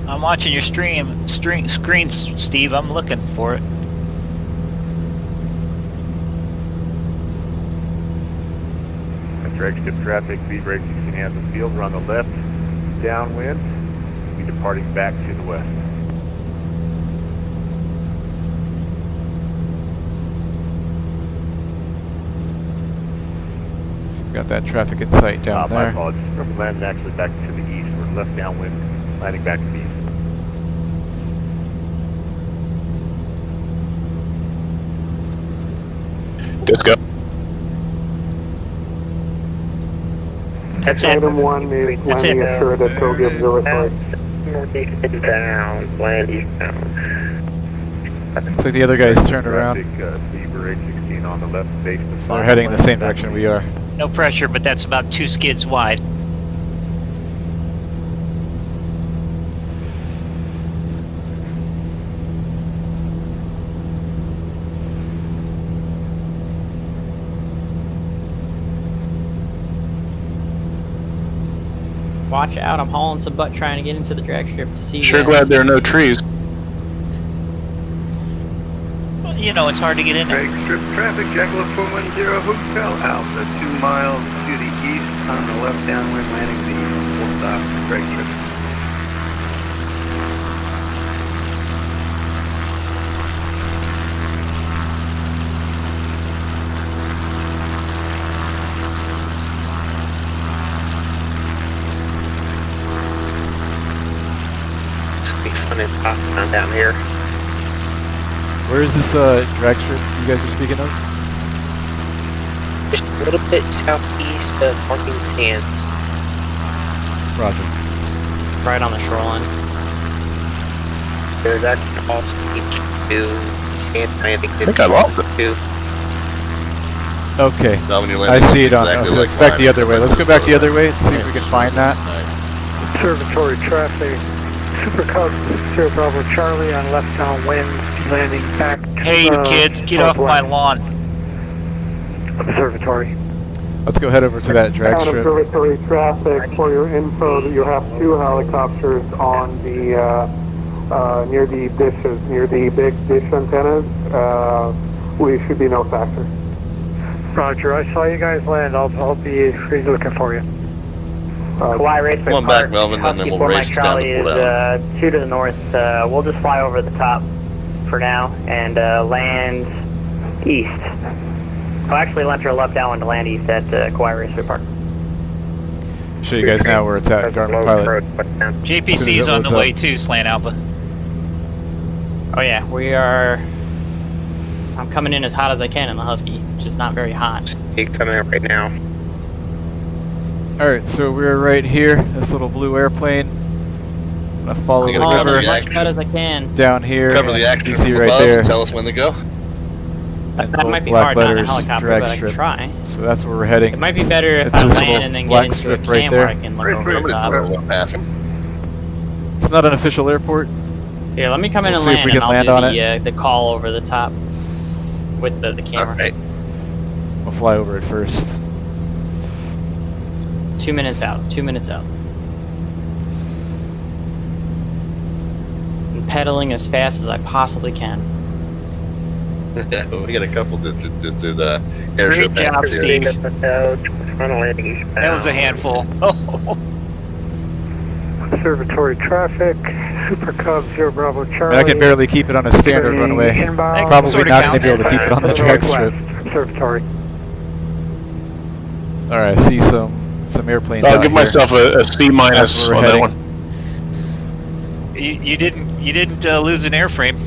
I'm watching your screen, Steve. I'm looking for it. Drag strip traffic, V brake 16 hands of field. We're on the left, downwind. Be departing back to the west. So we've got that traffic in sight down My there. apologies. We're landing actually back to the east. We're left downwind, landing back to the east. Disco. That's it. Item 1 is That's landing it. at Surrey Togi Observatory. Northeast down, land eastbound. Looks like the other guys turned around. Traffic, V brake 16 on the left base. So they're heading in the same direction we are. No pressure, but that's about 2 skids wide. Watch out, I'm hauling some butt trying to get into the drag strip to see you Sure guys. glad there are no trees. Well, you know, it's hard to get in there. Drag strip traffic, Jackalope 410 Hotel Alpha, 2 miles to the east on the left downwind landing the full stop, drag strip. Be fun and pop down here. Where is this drag strip you guys were speaking of? Just a little bit southeast of Marking Sands. Roger. Right on the shoreline. There's that also beach to Sand Landing. I think I lost it. Too. Okay. Now when you land, I it see it looks on. exactly So like it's back the mine, other way. except Let's go for back the the other way and see if we can find that. Observatory traffic, Super Cub, Sierra Bravo Charlie on left downwind, landing back. Hey, you kids, get off my lawn. Observatory. Let's go head over to that drag Out strip. observatory traffic, for your info, that you have 2 helicopters on the near the dishes, near the big dish antennas. We should be no factor. Roger, I saw you guys land. I'll be looking for you. Kauai Raceway Come on back, Park, Melvin, and then Husky we'll 4 race Mike down Charlie to is Port Allen. 2 to the north. We'll just fly over the top for now and land east. I'll actually let her left down and land east at Kauai Raceway Park. Show you guys now where it's at, Garmin Pilot. JPC's on the way too, Slant Alpha. Oh yeah, we are... I'm coming in as hot as I can in the Husky, which is not very hot. You're coming out right now. Alright, so we're right here, this little blue airplane. I'm gonna follow the Oh, river as much cut as I can. down here. Cover the action you from see right above there. and tell us when to go. That Both might be black hard not in a letters, helicopter, drag but I strip. can try. So that's where we're heading. It might be better if It's I this land little and then black get into a strip right cam there. where I can look over the top. It's not an official airport. Here, let me come in We'll and see if land, we and can land I'll on do the call over the top with the camera. Alright. We'll fly over it first. 2 minutes out. 2 minutes out. I'm pedaling as fast as I possibly can. Yeah, we got a couple to the airship. Great job, here. Steve. That was a handful. Oh. Observatory traffic, Super Cub, Sierra Bravo I mean, Charlie. I can barely keep it on a standard runway. Inbound. Probably sorta not going to counts. be able to keep it on the drag strip. Observatory. Alright, I see some airplanes I'll out give here. myself a C minus That's where on we're that heading. one. You didn't lose an airframe.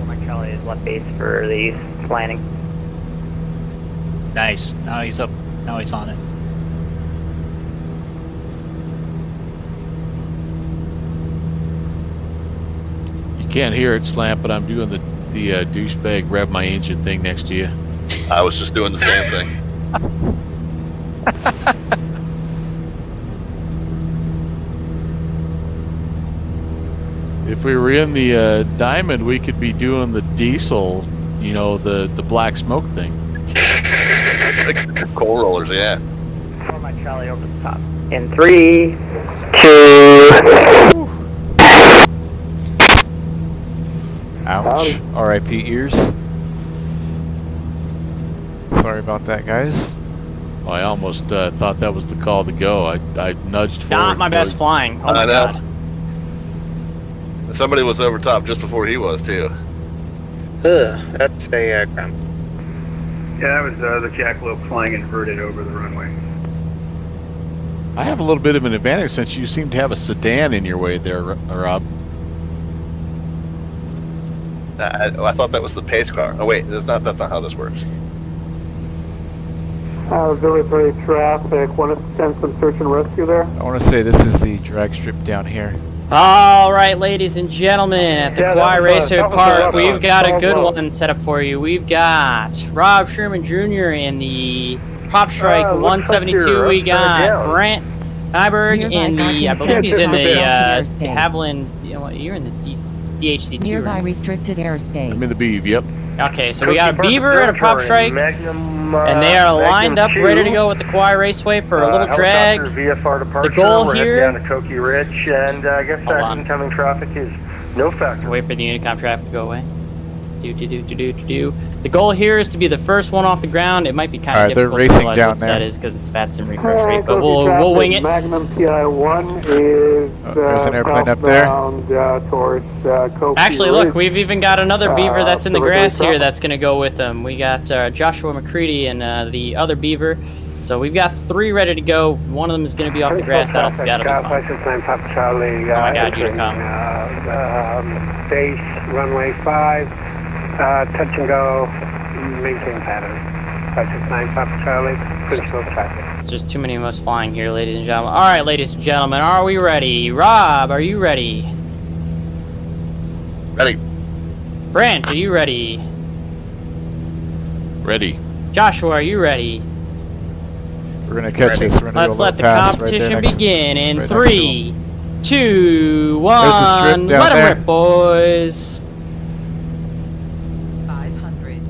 Mike Charlie is left base for the east landing. Nice. Now he's up. Now he's on it. You can't hear it, Slant, but I'm doing the douchebag rev my engine thing next to you. I was just doing the same thing. If we were in the Diamond, we could be doing the diesel, you know, the black smoke thing. Coal rollers, yeah. For Mike Charlie over the top. In 3, 2. Ouch. R.I.P. ears. Sorry about that, guys. Oh, I almost thought that was the call to go. I nudged forward. Not my best flying. Oh I my know. god. Somebody was over top just before he was, too. That's a ground. Yeah, that was the jackalope flying inverted over the runway. I have a little bit of an advantage since you seem to have a sedan in your way there, Rob. I thought that was the pace car. Oh wait, that's not how this works. Auxiliary traffic. Want to send some search and rescue there? I want to say this is the drag strip down here. All right, ladies and gentlemen, at the Kauai Racer Park, we've got a good one set up for you. We've got Rob Sherman Jr. in the Prop Strike 172. We got Brent Nyberg in the, I believe he's in the Haviland. You're in the DHC2. Nearby restricted airspace. I'm in the Beav, yep. Okay, so we got a Beaver and a Prop Strike, and they are lined up, ready to go with the Kauai Raceway for a little drag. VFR departure. The goal We're here. down to Koki Ridge, and I guess that incoming traffic is no factor. Wait for the Unicom traffic to go away. The goal here is to be the first one off the ground. It might be kind of difficult to realize what that is because it's VATSIM refresh rate, but we'll wing it. Magnum PI-1 is there's an airplane up there. Towards Koki Actually, Ridge. look, we've even got another Beaver that's in the grass here that's going to go with them. We got Joshua McCready and the other Beaver. So we've got 3 ready to go. One of them is going to be off the grass. That'll be fun. Oh my god, Unicom. Base, runway 5, touch and go, maintain pattern. 569 Papa Charlie, control traffic. There's just too many of us flying here, ladies and gentlemen. All right, ladies and gentlemen, are we ready? Rob, are you ready? Ready. Brent, are you ready? Ready. Joshua, are you ready? We're going to catch this. We're gonna Let's do a let the pass competition right there begin in right 3, 2, 1. There's the strip down Let them there. rip, boys. 500.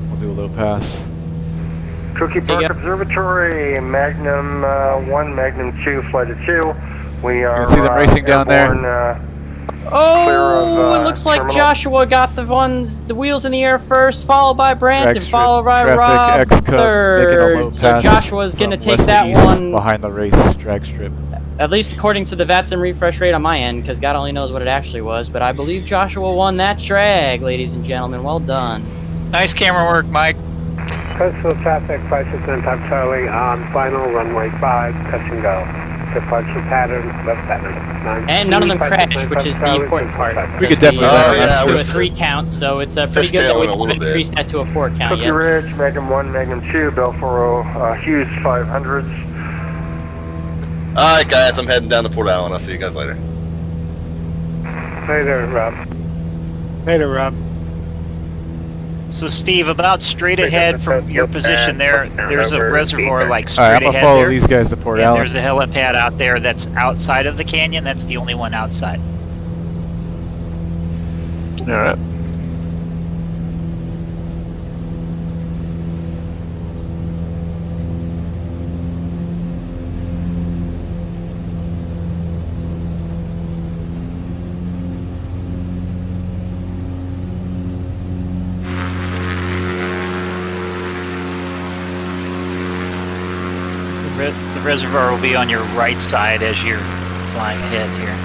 We'll do a little pass. Cookie Park Observatory, Magnum 1, Magnum 2, flight of 2. We are. You can see them racing down there. Oh, it looks like Joshua got the wheels in the air first, followed by Brant, Drag and strip, followed by traffic, Rob XCub, making a low third. So pass Joshua's going to from take west that to east one, behind the race drag strip. at least according to the VATSIM refresh rate on my end, because God only knows what it actually was. But I believe Joshua won that drag, ladies and gentlemen. Well done. Nice camera work, Mike. Coastal traffic, 569 Papa Charlie on final, runway 5, touch and go. Departure pattern, left pattern. And none of them crashed, which is the important part. We could definitely do a 3 count, so it's pretty good that we haven't increased that to a 4 count Cookie yet. Ridge, Magnum 1, Magnum 2, Belforo, Hughes 500s. Alright guys, I'm heading down to Port Allen. I'll see you guys later. Later, Rob. Later, Rob. So, Steve, about straight ahead from your position there's a reservoir like straight Alright, I'm ahead gonna follow there. these guys to Port And Allen. there's a helipad out there that's outside of the canyon. That's the only one outside. All right. The reservoir will be on your right side as you're flying ahead here.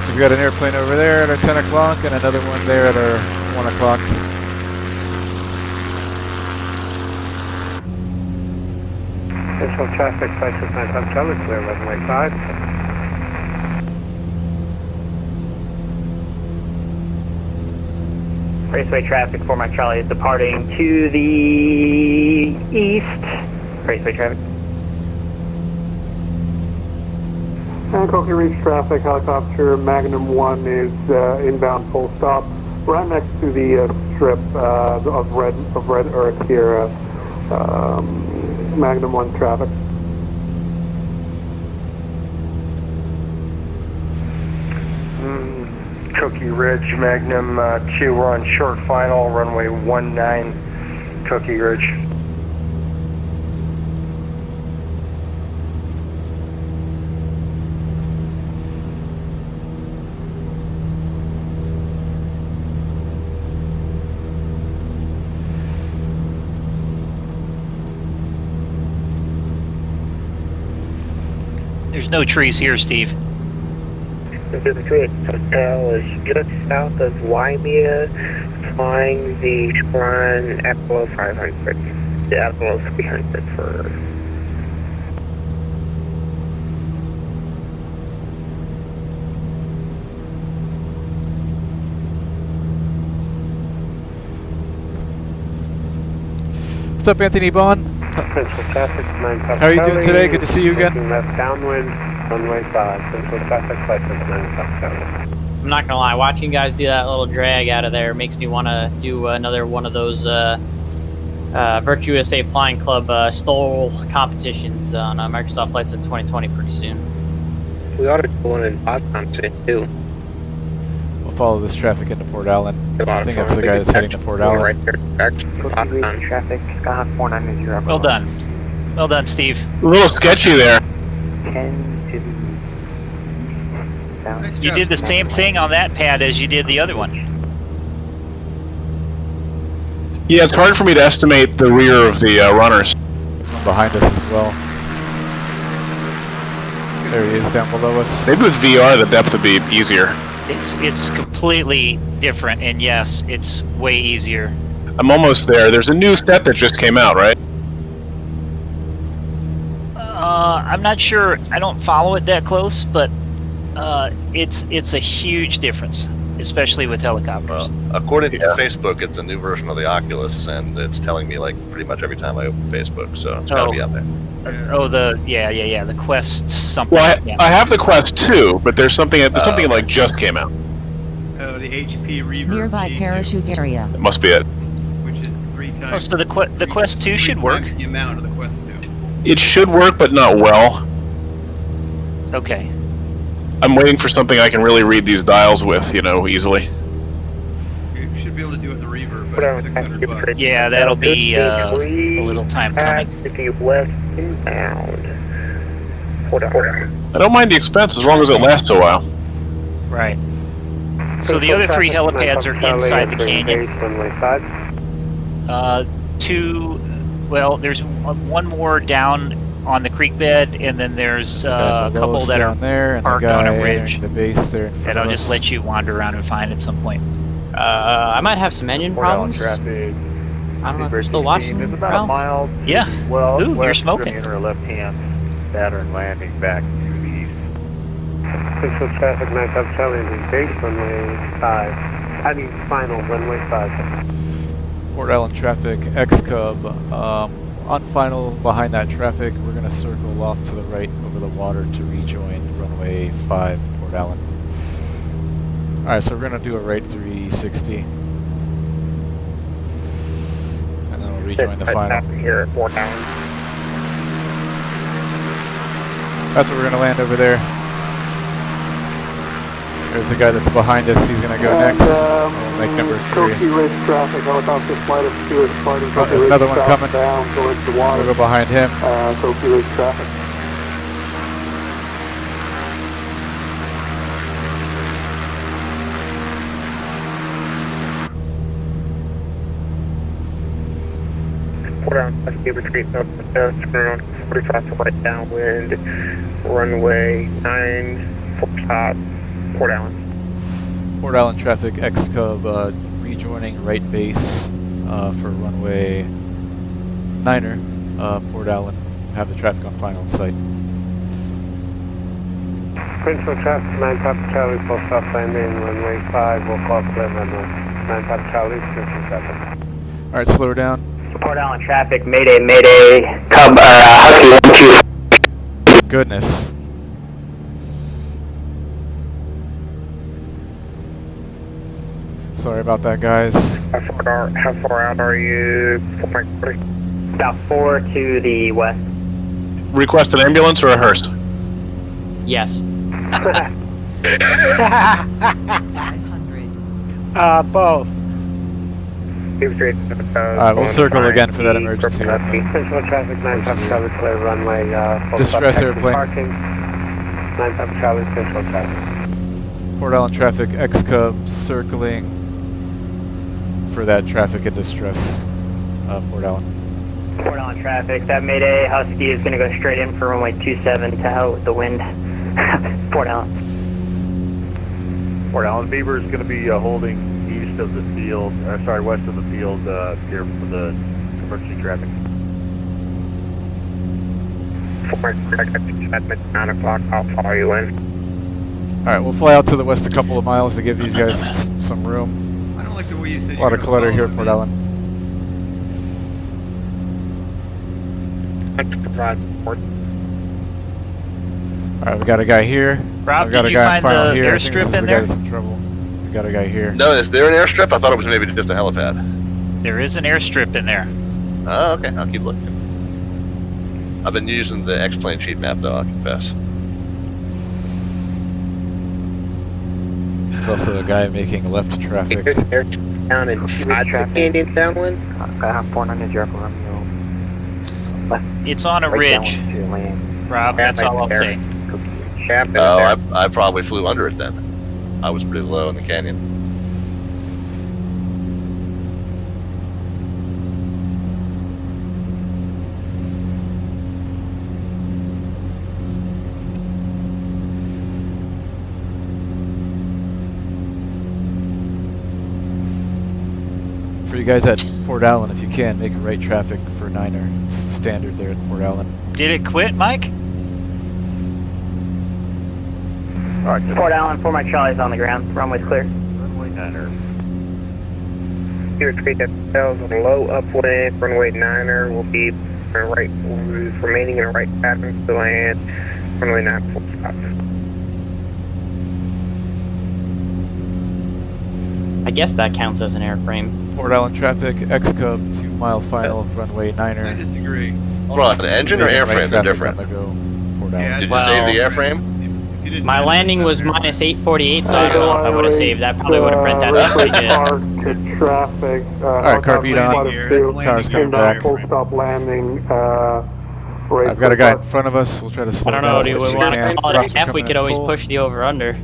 So we got an airplane over there at our 10 o'clock and another one there at our 1 o'clock. Visual traffic, 569 Papa Charlie, clear runway 5. Raceway traffic for my Charlie is departing to the east. Raceway traffic. Koki Ridge traffic, helicopter Magnum 1 is inbound full stop. Right next to the strip of red earth here. Magnum 1 traffic. Cookie Ridge, Magnum 2, we're on short final, runway 19, Cookie Ridge. There's no trees here, Steve. The Street Hotel is just south of Waimea, flying the Shrine Apollo 500. The Apollo 300 for... What's up, Anthony Bond? Central traffic, 9 Papa How are you doing Charlie, today? Good to see you again. making left downwind, runway 5. Central traffic, license 9 Papa Charlie. I'm not gonna lie, watching you guys do that little drag out of there makes me want to do another one of those Virtue USA Flying Club stole competitions on Microsoft Flight Sim 2020 pretty soon. We ought to go on in Boston too. We'll follow this traffic into Port Allen. A lot I of think fun. that's the guy that's heading to Port Allen. Right there, actually, Boston. Traffic, Sky 490. Well done. Well done, Steve. A little sketchy there. 10 to down. You did the same thing on that pad as you did the other one. Yeah, it's hard for me to estimate the rear of the runners. There's one behind us as well. There he is down below us. Maybe with VR the depth would be easier. It's completely different, and yes, it's way easier. I'm almost there. There's a new set that just came out, right? I'm not sure. I don't follow it that close, but it's a huge difference, especially with helicopters. According to Facebook, it's a new version of the Oculus, and it's telling me like pretty much every time I open Facebook, so it's got to be out there. Oh, the Quest something. Well, yeah. I have the Quest 2, but there's something that like just came out. Oh, the HP Reverb Nearby G2, parachute area. It must be it. which is 3 times. Oh, so the Quest 2 should work. The amount of the Quest 2. It should work, but not well. Okay. I'm waiting for something I can really read these dials with, easily. You should be able to do it with the Reverb, but it's $600. Yeah, that'll be a little time coming. If you west inbound. Hold on. I don't mind the expense as long as it lasts a while. Right. So the other 3 helipads are inside the canyon. There's one more down on the creek bed, and then there's a couple that are down there, and parked the guy on a ridge the base there. that I'll just let you wander around and find at some point. I might have some engine problems. Traffic. I don't know if you're still watching. It's about Ralph? a mile. Yeah. Well, Ooh, you're west smoking. or left-hand pattern landing back to the east. Central traffic, 9 Papa Charlie, base runway 5. Final runway 5. Port Allen traffic, XCub. On final, behind that traffic, we're going to circle off to the right over the water to rejoin runway 5, Port Allen. Alright, so we're going to do a right 360. And then we'll rejoin the final. Here at Fort Allen. That's where we're going to land over there. There's the guy that's behind us, he's going to go next. We'll make number 3. Koki Ridge traffic, helicopter flight of 2 is fighting Koki There's Ridge another one coming. down towards the water. We'll go behind him. Koki Ridge traffic. Port Allen, Husky retreat north around 45 to right downwind, runway 9, full stop, Port Allen. Port Allen traffic, XCub rejoining right base for runway 9er, Port Allen. Have the traffic on final in sight. Central traffic, 9 Papa Charlie, full stop landing, runway 5, we'll call clear runway. 9 Papa Charlie, central traffic. Alright, slow her down. Port Allen traffic, Mayday, Mayday, Cub, Husky 1-2. Goodness. Sorry about that, guys. How far out are you? About 4 to the west. Request an ambulance or a hearse? Yes. Both. Alright, we'll circle again for that emergency. Central traffic, 9 Papa Charlie, clear runway, full Distress stop, airplane. Parking. 9 Papa Charlie, central traffic. Port Allen traffic, XCub circling for that traffic in distress, Port Allen. Port on traffic. That Mayday Husky is going to go straight in for runway 27 to hell with the wind. Port Allen. Port Allen Beaver is going to be holding east of the field, west of the field here for the emergency traffic. At 9 o'clock, I'll follow you in. Alright, we'll fly out to the west a couple of miles to give these guys some room. I don't like the way you said A lot of clutter here at Port Allen. Alright, we got a guy here. Rob, I've got did a you guy find in front the of here. airstrip in there? In trouble. We got a guy here. No, is there an airstrip? I thought it was maybe just a helipad. There is an airstrip in there. Oh, okay. I'll keep looking. I've been using the X-plane sheet map, though, I'll confess. There's also a guy making left traffic. There's an airstrip down inside the canyon downwind. I have 400 Jericho Romeo. It's on a ridge. Rob, that's all I'll say. Oh, I probably flew under it then. I was pretty low in the canyon. For you guys at Port Allen, if you can, make right traffic for Niner. It's standard there at Port Allen. Did it quit, Mike? Alright, Port Allen, 4 Mike Charlie's on the ground. Runway's clear. runway 9er. Here, treat that tails on low upwind. Runway 9er will be remaining in a right pattern to land. Runway 9 full stop. I guess that counts as an airframe. Port Allen traffic, XCub, 2 mile final, runway I 9er. disagree. Hold on, the engine or Making right airframe? They're traffic different. on the go, Port Allen. Yeah, Did you save the airframe? If you didn't My have landing it, was that's minus 848, so I don't know if I would have saved. That probably would have print that up pretty good. Park to traffic. Alright, car beat on. Car's coming back. Full stop landing. I've got a guy in front of us. We'll try to slow I don't down know, as do much we as want to can. call it Drops a are F? We coming could in always full. push the over-under.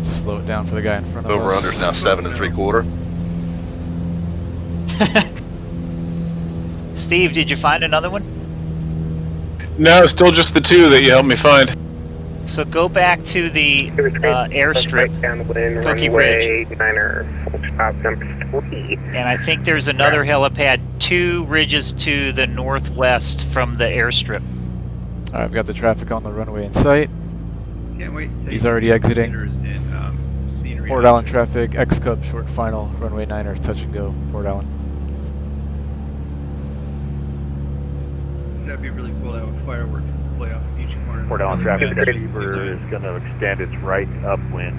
Slow it down for the guy in front of Over us. under's now 7 3/4. Steve, did you find another one? No, still just the two that you helped me find. So go back to the airstrip, Downwind, Cookie runway 9er full stop number 3. and I think there's another helipad 2 ridges to the northwest from the airstrip. Alright, I've got the traffic on the runway in sight. Can't wait. to He's take already exiting. pictures in, scenery Port Allen documents. traffic, XCub short final, runway 9er, touch and go, Port Allen. That'd be really cool to have a fireworks display off of each corner. Port Allen traffic, Yeah, Beaver is going to extend its right upwind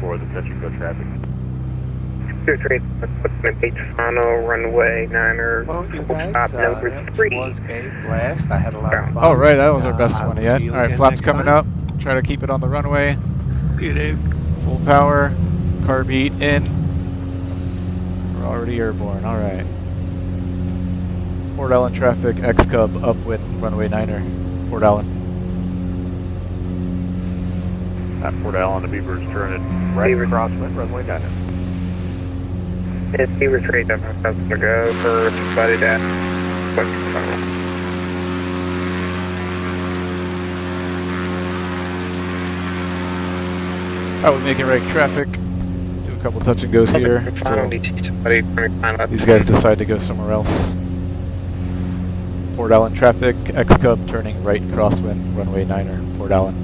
for the touch and go traffic. Treat equipment H final, runway 9er Well, you full guys, stop number that 3. was a blast. I had a lot of fun. Oh right, that was our best I one will yet. see you Alright, again flaps next coming time. up. Try to keep it on the runway. See you, Dave. Full power. Car beat in. We're already airborne, alright. Port Allen traffic, XCub upwind, runway 9er, Port Allen. At Port Allen, the Beaver is turning right crosswind, runway 9er. It's Beaver trade up. That's gonna go for buddy that. Alright, we're making right traffic. Do a couple touch and goes here. Finally, somebody trying to find out. These guys decide to go somewhere else. Port Allen traffic, XCub turning right crosswind, runway 9er, Port Allen.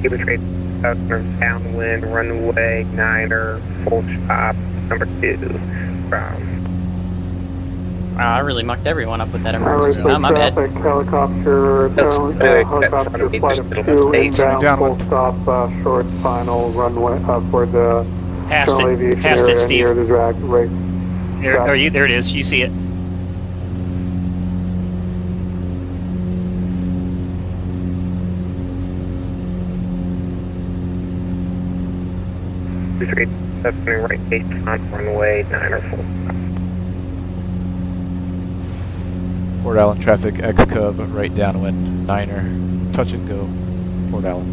Beaver trade up downwind, runway 9er, full stop number 2. Wow, I really mucked everyone up with that Alright, emergency. so My bad. traffic, helicopter, helicopter flight of 2 inbound, full stop, short final runway for the Past General it, Aviation past it, area Steve. near the drag race. There it is. You see it. Trade up right H on runway 9er, full stop. Port Allen traffic, XCub right downwind, 9er, touch and go, Port Allen.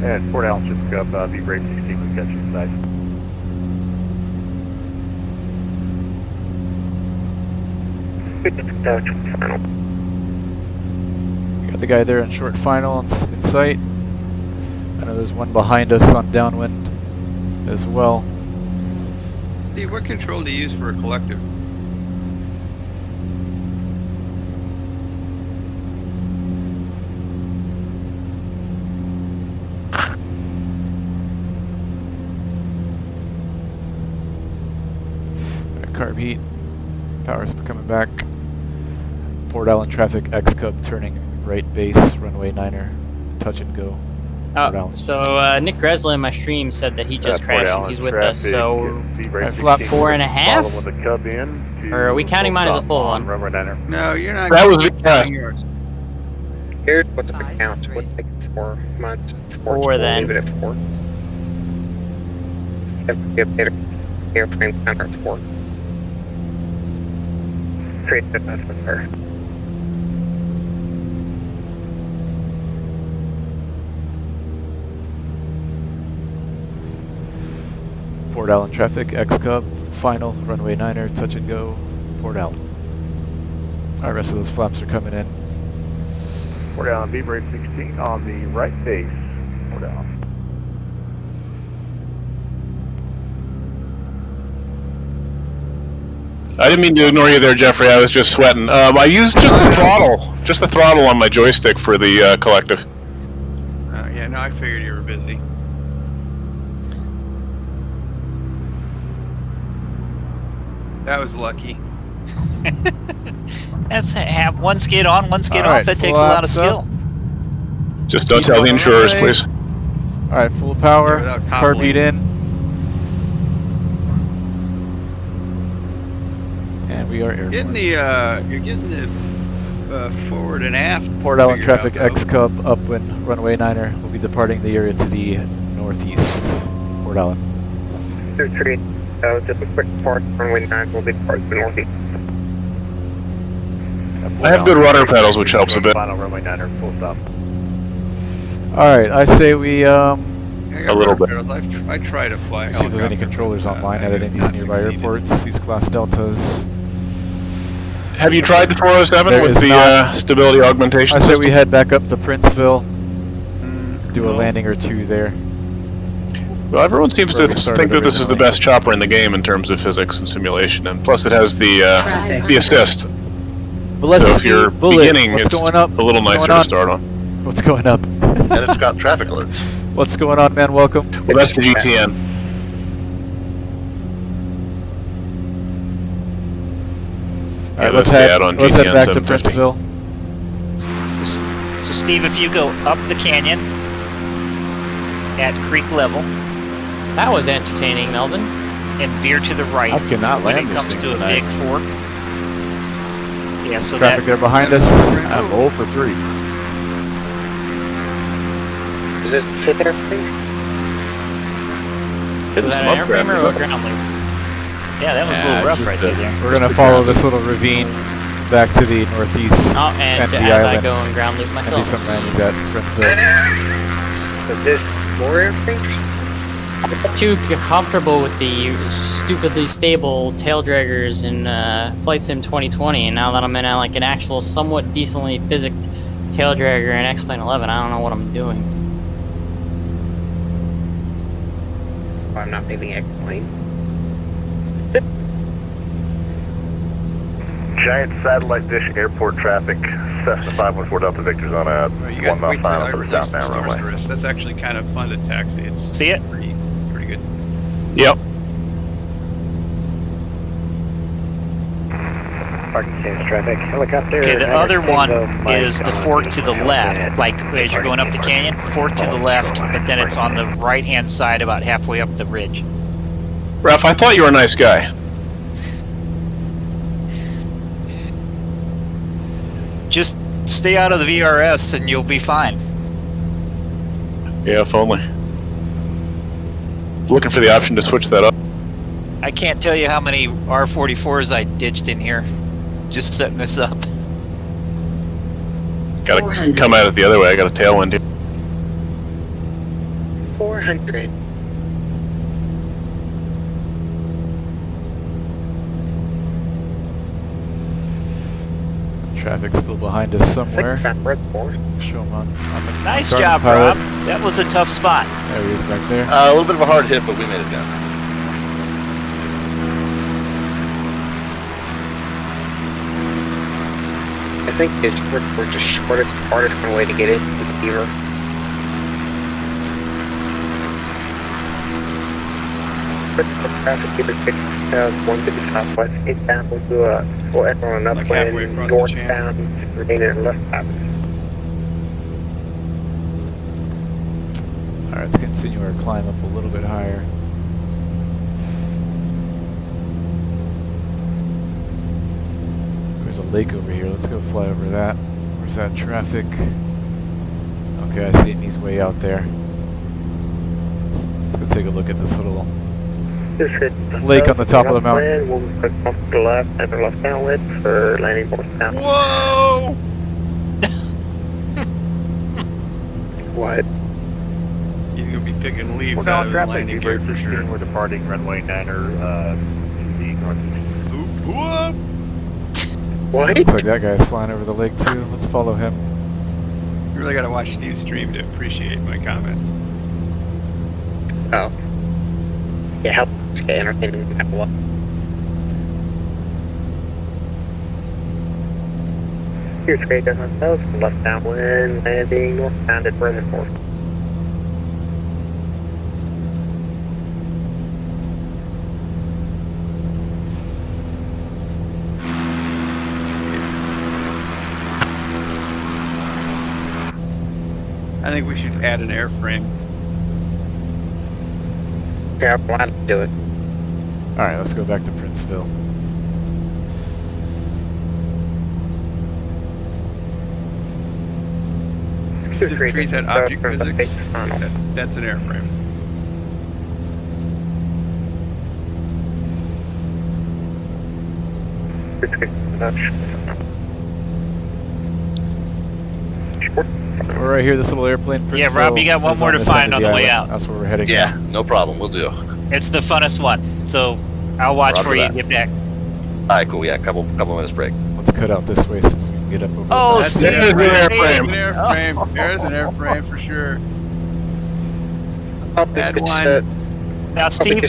And Port Allen should pick up Beaver 16 with catch inside. Final. Got the guy there in short final in sight. I know there's one behind us on downwind as well. Steve, what control do you use for a collective? Carb heat. Power's coming back. Port Allen traffic XCub turning right base, runway 9er, touch and go. So Nick Gresley in my stream said that he just crashed and he's with us, so flop 4.5? With the Cub in. Or are we counting mine as a full one? Runway 9er. No, you're not. That was yours. Here's what's the count. What's like 4 months? 4 then. Leave it at 4. Have to be a better airframe counter at 4. Create the best with her. Port Allen traffic XCub, final, runway 9er, touch and go, Port Allen. Alright, rest of those flaps are coming in. Port Allen, V-Brake 16 on the right base. Port Allen. I didn't mean to ignore you there, Jeffrey. I was just sweating. I used just the throttle on my joystick for the collective. Yeah, no, I figured you were busy. That was lucky. That's have one skid on, one skid All off. right, That takes a lot of flaps up. skill. Just don't tell the insurers, please. Alright, full power, Yeah, without carb heat in. And we are airborne. Getting the you're getting the forward and aft. Port Allen figured traffic out, though. XCub upwind, runway 9er. We'll be departing the area to the northeast. Port Allen. 3, just a quick part. Runway 9 will be part of the northeast. I have good rudder pedals, which helps a bit. Final runway 9er, full stop. Alright, I say we A little bit. I try to fly. see if there's any controllers online at any of these nearby airports, these class deltas. Have you tried the 407 There with is the not. stability augmentation I say system? we head back up to Princeville, do a landing or two there. Well, everyone seems to Where we started think that this is the originally. best chopper in the game in terms of physics and simulation, and plus it has the assist. But let's So if see, you're Bullet, beginning, what's it's going up? a little What's nicer going to start on. What's going up? And it's got traffic alerts. What's going on, man? Welcome. Well, that's the GTN. Alright, that's let's the add-on head GTN back to 750. Princeville. So Steve, if you go up the canyon at creek level That was entertaining, Melvin. and veer to the right I cannot when land it this comes thing to a tonight. big fork. Yeah, so Traffic that there behind us. I'm 0 for 3. Is this the 5th airframe? Hitting Was that some an airframe or a updraft. ground loop? yeah, that was a little rough right there. We're gonna follow this little ravine back to the northeast Oh, and and the as I island go and ground loop and do myself. some landings at Princeville. Is this more airframes? I got too comfortable with the stupidly stable tail draggers in Flight Sim 2020, and now that I'm in like an actual somewhat decently physicked tail dragger in X-Plane 11, I don't know what I'm doing. Oh, I'm not leaving X-Plane. Giant satellite dish airport traffic. Cessna 514 Delta Victor's on a You guys 1 mile wait till I final for the release the southbound stars runway. to rest. That's actually kind of fun to taxi. It's See it? pretty good. Yep. Parking stands traffic. Helicopter. Okay, the other one Tango, is the Mike, fork to the Hotel left, Planet. like as you're going up the canyon, fork to the left, but then it's on the right-hand side about halfway up the ridge. Ralph, I thought you were a nice guy. Just stay out of the VRS and you'll be fine. Yeah, if only. Looking for the option to switch that up. I can't tell you how many R44s I ditched in here, just setting this up. Gotta come at it the other way. I got a tailwind here. 400. Traffic's still behind us somewhere. Found reservoir. Show him on the Nice Garmin job, Pilot. Rob. That was a tough spot. There he is back there. A little bit of a hard hit, but we made it down. I think we're just shortest, hardest way to get it to the beaver. Traffic beaver 150 southwest, eastbound to full echo on Like halfway upwind, across the northbound, remaining left. Alright, let's continue our climb up a little bit higher. There's a lake over here. Let's go fly over that. Where's that traffic? Okay, I see him. He's way out there. Let's go take a look at this little lake on the top of the mountain. We'll click off to the left and the left downwind for landing northbound. Whoa! What? He's gonna be picking leaves We're out now of the traffic, landing Beaver gear for 16, sure. we're departing runway 9er to the northeast. Whoop! What? Looks like that guy's flying over the lake too. Let's follow him. You really gotta watch Steve's stream to appreciate my comments. Oh. Yeah, help us get entertaining. Here's great doesn't know. Left downwind, landing northbound at reservoir. I think we should add an airframe. Okay, I'm glad to do it. Alright, let's go back to Princeville. Pacific Trees had object physics. That's an airframe. So we're right here, this little airplane. Yeah, Rob, you got one is more to this end find of on the way island. out. That's where we're heading. Yeah, no problem. We'll do. It's the funnest one. So I'll watch Roger for you that. and get back. All right, cool. Yeah, couple minutes break. Let's cut out this way since we can get up over Oh, the That's Steve, an airframe. airframe. There's an airframe for sure. Add one. Now, Steve,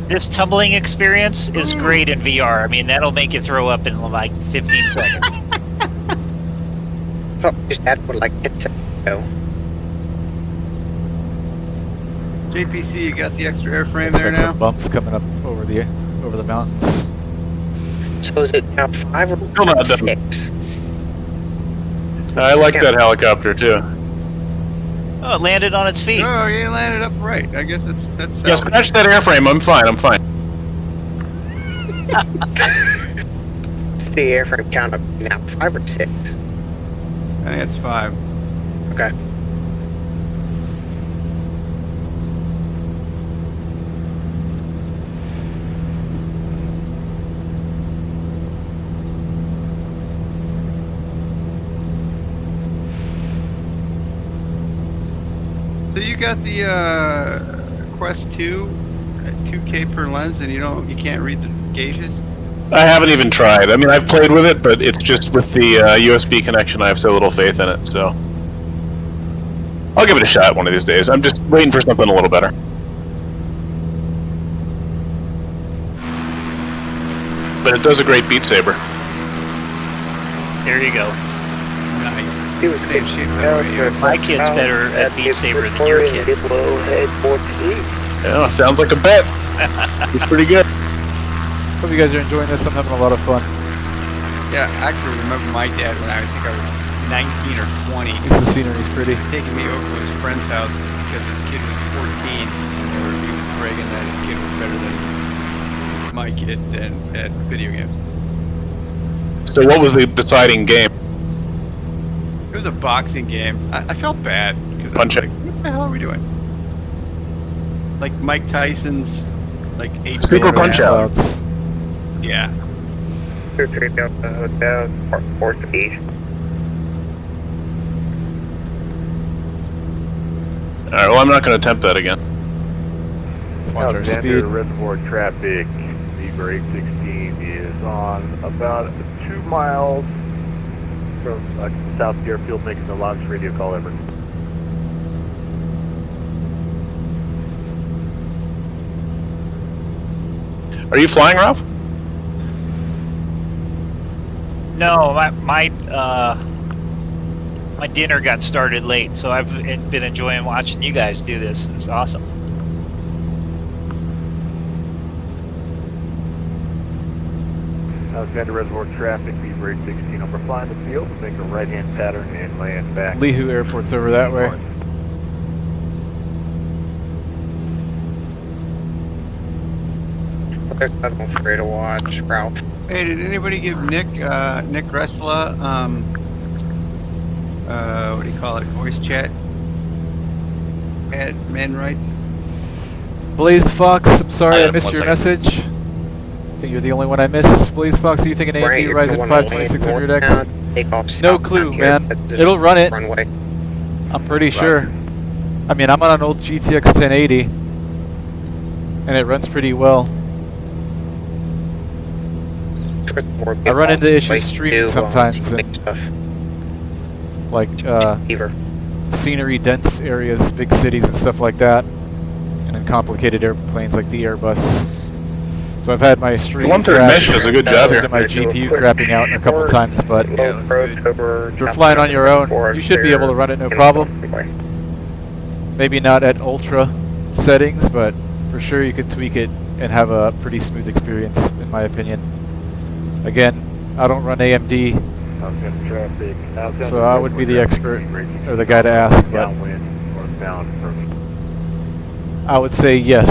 this tumbling experience is great in VR. I mean, that'll make you throw up in like 15 seconds. Oh, just add one like 10 seconds ago. JPC, you got the extra airframe Looks there like now? some bumps coming up over the mountains. So is it now 5 or Still not done. 6? I like that helicopter too. Oh, it landed on its feet. Oh, you landed up right. I guess that's Yeah, scratch that airframe. I'm fine. I'm fine. What's the airframe count up now? 5 or 6? I think it's 5. Okay. So you got the Quest 2 at 2K per lens, and you can't read the gauges. I haven't even tried. I mean, I've played with it, but it's just with the USB connection. I have so little faith in it. So I'll give it a shot one of these days. I'm just waiting for something a little better. But it does a great Beat Saber. There you go. Nice. It was Same shape that way. My kid's better at Beat Saber than your kid. Yeah, sounds like a bet. It's pretty good. Hope you guys are enjoying this. I'm having a lot of fun. Yeah, I actually remember my dad when I think I was 19 or 20. At least the scenery's pretty. Taking me over to his friend's house because his kid was 14 and he was bragging that his kid was better than my kid at video games. So what was the deciding game? It was a boxing game. I felt bad because I was like, what the hell are we doing? Like Mike Tyson's like 8 Super Punch-Out. Yeah. 3 down the hotel, port east. Alright, well, I'm not going to attempt that again. Let's watch our Alexander speed. Reservoir traffic, Beaver 816 is on about 2 miles from South Airfield making the launch radio call over. Are you flying, Rob? No, my dinner got started late, so I've been enjoying watching you guys do this. It's awesome. Alexander Reservoir traffic, speed rate 16 over flying the field, make a right-hand pattern and land back. Lehu Airport's over that way. There's nothing for you to watch, Ralph. Hey, did anybody give Nick Ressler, what do you call it, voice chat? Man rights? Blaze Fox, I'm sorry I missed one your second. message. I think you're the only one I missed. Blaze Fox, are you thinking Right, AMD if Ryzen you wanna 5 land 2600X? take off No south clue, down here, man. but there's It'll run it. runway. I'm pretty sure. I mean, I'm on an old GTX 1080, and it runs pretty well. I run into issues streaming sometimes, and, like scenery dense areas, big cities and stuff like that, and in complicated airplanes like the Airbus. So I've had my stream One third mesh does a good job here. my GPU crapping out a couple times, but if you're flying on your own, you should be able to run it no problem. Maybe not at ultra settings, but for sure you could tweak it and have a pretty smooth experience, in my opinion. Again, I don't run AMD, so I would be the expert or the guy to ask, but I would say yes.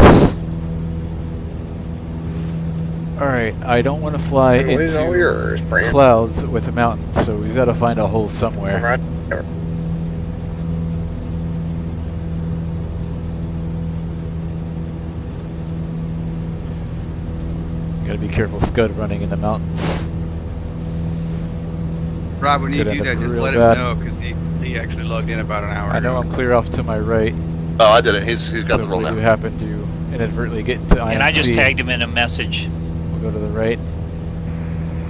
Alright, I don't want to fly into clouds with the mountains, so we've got to find a hole somewhere. Gotta be careful Scud running in the mountains. Rob, when you Could do end that, up just real let bad. him know, because he actually logged in about an hour I know ago. I'm clear off to my right. Oh, I did it. He's got the roll So if now. you happen to inadvertently get to IMC, And I just tagged him in a message. we'll go to the right.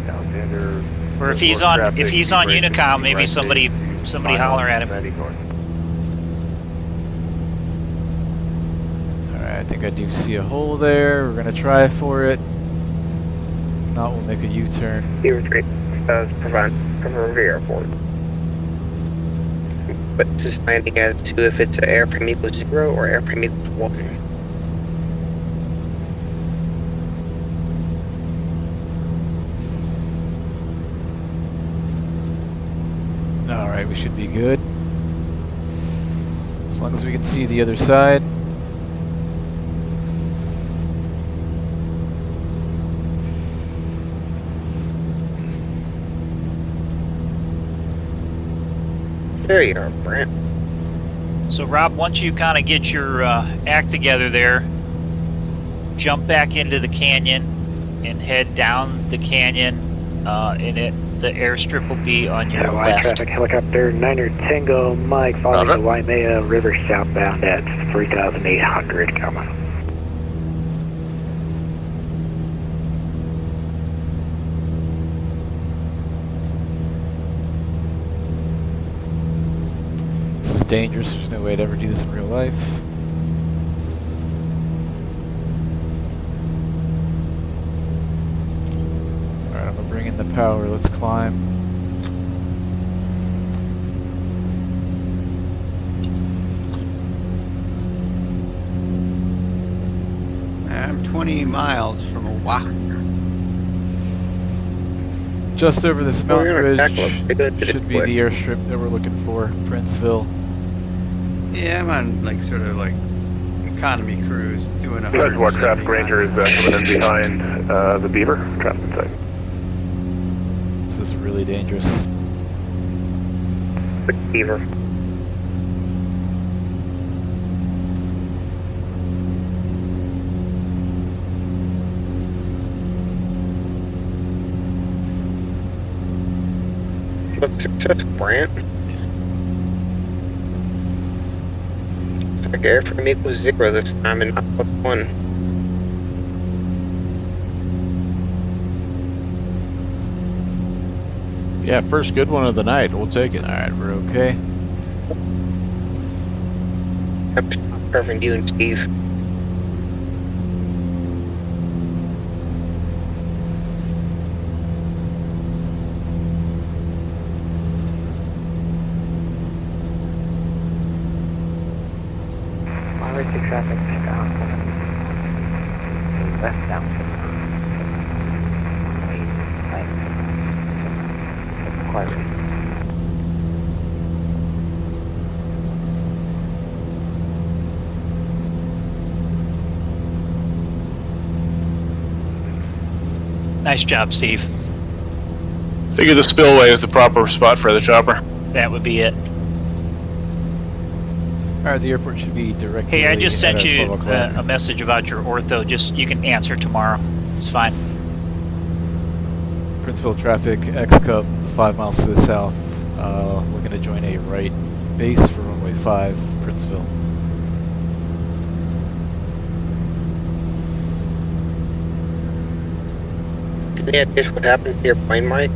Alexander. Or if he's on Unicom, maybe somebody holler at him. Alright, I think I do see a hole there. We're gonna try for it. If not, we'll make a U-turn. Zero 3 prevent from River Airport. But this is landing as to if it's airframe equals 0 or airframe equals 1. Alright, we should be good. As long as we can see the other side. There you are, Brent. So Rob, once you kind of get your act together there, jump back into the canyon and head down the canyon, and the airstrip will be on your left. Traffic helicopter 9er Tango Mike following the Waimea River southbound at 3,800. Come on. This is dangerous. There's no way to ever do this in real life. Alright, I'm gonna bring in the power. Let's climb. I'm 20 miles from Oahu. Just over this mountain we're gonna ridge should be the airstrip that we're looking for, Princeville. Yeah, I'm on like sort of like economy cruise doing a Reservoir traffic ranger is coming in behind the Beaver traffic site. This is really dangerous. Beaver. Look, success, Brant. Like airframe equals 0 this time and not plus 1. Yeah, first good one of the night. We'll take it. All right, we're okay. Perfect, you and Steve. Monitor traffic down. Left down. Quiet. Nice job, Steve. Figure the spillway is the proper spot for the chopper. That would be it. All right, the airport should be directly. Hey, I just sent you 12 o'clock. a message about your ortho. Just you can answer tomorrow. It's fine. Princeville traffic, XCub, 5 miles to the south. Looking to join a right base for runway 5, Princeville. Did they guess what happened to your plane, Mike?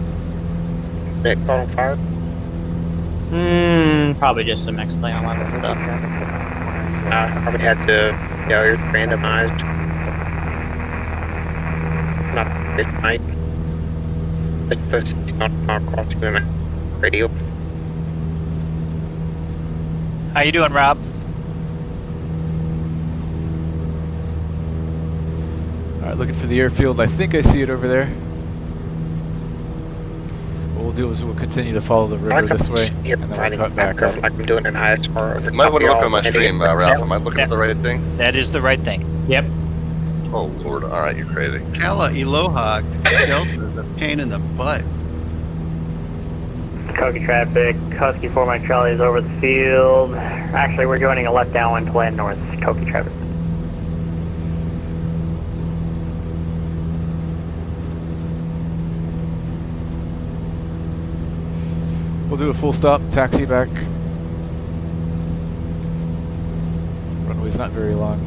That caught on fire? Probably just some X-Plane 11 stuff. Probably had to, it's randomized. Not this night. It's just not crossing the radio. How you doing, Rob? All right, looking for the airfield. I think I see it over there. What we'll do is we'll continue to follow the river this way, and then we'll cut back up. Like I'm doing an ISR. You might want to look on my stream, Ralph. Am I looking at the right thing? That is the right thing. Yep. Oh, Lord. All right, you're crazy. Kala Eloha Delta is a pain in the butt. Kogi traffic, Husky 4 Mike Charlie is over the field. Actually, we're joining a left downwind to land north. Kogi traffic. We'll do a full stop, taxi back. Runway's not very long.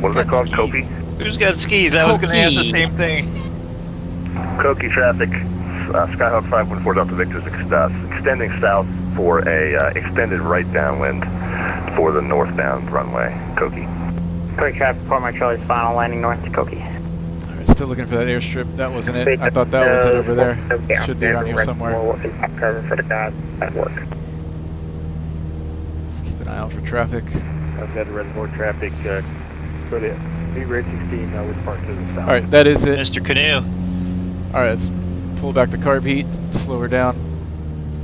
What are they called? Kopi? Who's got skis? I was going to ask the same thing. Koki traffic, Skyhawk 514 Delta Victor's extending south for a extended right downwind for the northbound runway, Koki. Kogi traffic, 4 Mike Charlie's final landing north to Koki. Alright, still looking for that airstrip. That wasn't it. I thought that was it over there. Should be around here somewhere. For the guys at work. Let's keep an eye out for traffic. I've got the reservoir traffic. Go to V-Rate 16 with park to the south. Alright, that is it. Mr. Canoe. Alright, let's pull back the carb heat, slow her down.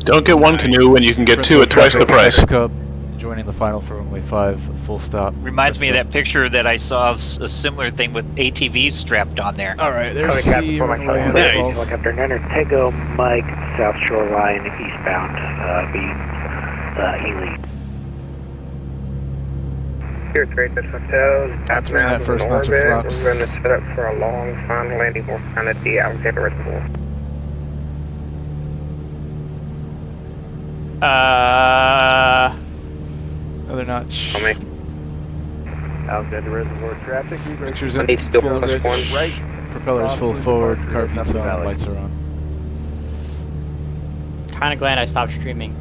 Don't get one canoe when you can get two at twice the price. XCub, joining the final for runway 5, full stop. Reminds me of that picture that I saw of a similar thing with ATVs strapped on there. Alright, there's Kogi traffic, 4 Mike Charlie. Nice. Helicopter Niner Tango Mike South Shoreline eastbound. Ely. Here, Trade this hotels. That's right, that first notch of flops. We're going to set up for a long final landing more kind of the Alexander Reservoir. Another notch. Alexander Reservoir traffic. Pictures I in, need still feels plus it. one. Right. Propellers full forward, carb heat's on, Valley. lights are on. Kind of glad I stopped streaming.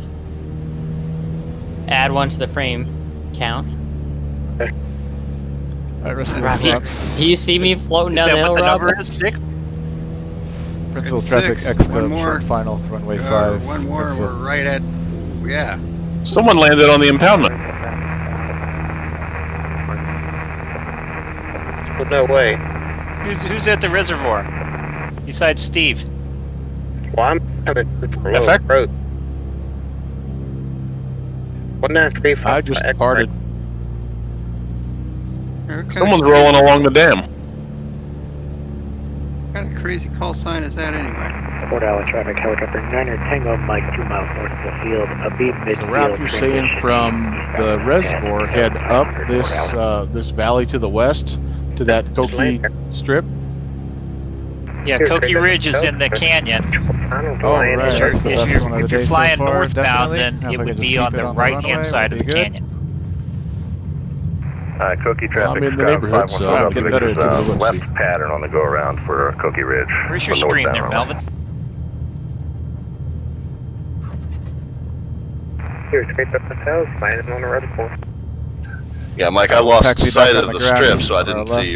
Add one to the frame count. Alright, rest of the Rob, flops. do you see me floating Is down that the hill, what the Rob? number is? 6? Princeville It's traffic, 6. XCub, One more. short final, runway 5. One more, Princeville. we're right at, yeah. Someone landed on the impoundment. Well, no way. Who's at the reservoir? Besides Steve. Well, I'm coming through for Low Effect? Road. 1935. I just parted. Someone's rolling along the dam. What kind of crazy call sign is that anyway? Port Allen traffic, helicopter Niner Tango Mike 2 miles north of the field. A beam midfield. So Ralph, you're saying from the reservoir head up this valley to the west to that Koki strip? Yeah, Koki Ridge is in the canyon. Oh, right, that's the best one of the If you're day so flying far, northbound, definitely. then Now if it I would could just be keep on it the runway, right-hand side of would the be good. canyon. Cookie traffic. I'm in the neighborhood, so I'm getting better at this. Left pattern on the go around for Cookie Ridge. Where's your stream there, Melvin? Here's Great Hotels, landing on the red course. Yeah, Mike, I lost Taxi sight back of on the the grass strip, so I to our didn't see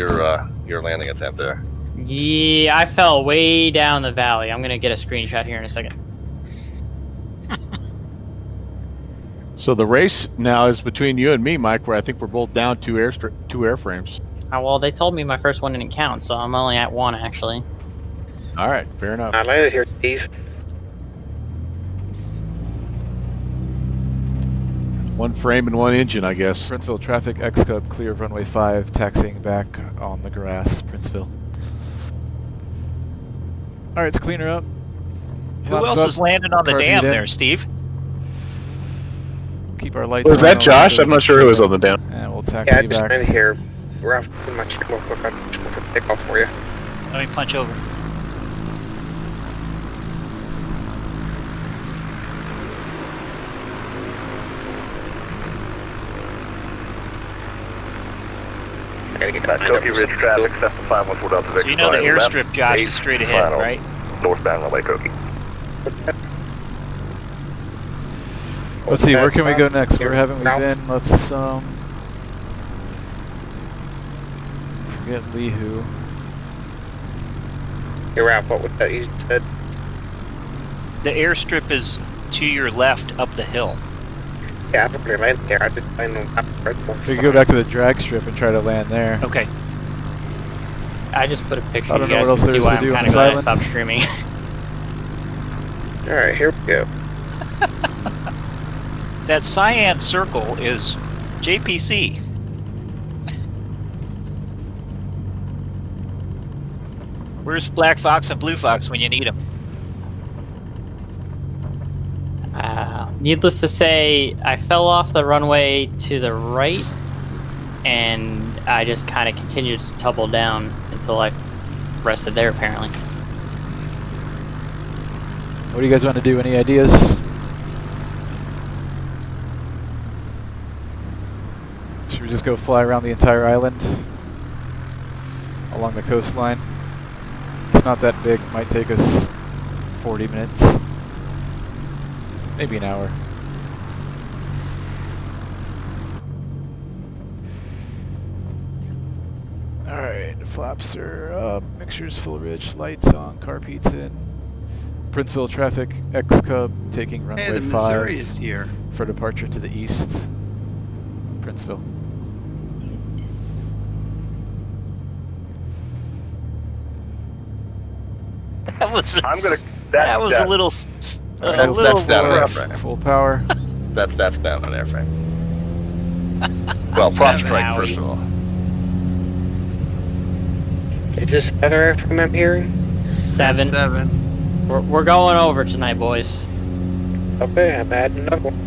your landing attempt there. Yeah, I fell way down the valley. I'm gonna get a screenshot here in a second. So the race now is between you and me, Mike, where I think we're both down two airframes. Well, they told me my first one didn't count, so I'm only at one, actually. All right, fair enough. I landed here, Steve. One frame and one engine, I guess. Princeville traffic XCub clear of runway 5, taxiing back on the grass, Princeville. Alright, it's cleaner up. Who else is landing on the dam there, Steve? Keep our lights Was on. that Josh? I'm not sure who was on the dam. And we'll taxi Yeah, I just back. landed here. Ralph, pretty much real quick. I just want to take off for you. Let me punch over. Cookie Ridge traffic, set to 514 Delta Victor. So you know the airstrip, Josh, is straight ahead, right? Northbound runway, Cookie. Let's see, where can we go next? Where haven't we been? Let's, forget Leehu. Hey, Ralph, what was that you said? The airstrip is to your left up the hill. Yeah, I've already landed there. I just landed on top of the red course. We can go back to the drag strip and try to land there. Okay. I just put a picture. I don't You know guys what else can see there is why to do I'm on kind of this glad I island. stopped streaming. Alright, here we go. That cyan circle is JPC. Where's Black Fox and Blue Fox when you need them? Needless to say, I fell off the runway to the right, and I just kind of continued to tumble down until I rested there, apparently. What do you guys want to do? Any ideas? Should we just go fly around the entire island? Along the coastline? It's not that big, might take us 40 minutes. Maybe an hour. Alright, flaps are up, mixture's full rich, lights on, car Pete's in. Princeville traffic, XCub taking runway Hey, the 5 Missouri is here. for departure to the east. Princeville. That was. That was a little. That's down on airframe. Full power. That's down on airframe. Well, prop strike first of all. Is this another airframe I'm hearing? 7. We're going over tonight, boys. Okay, I'm adding another one.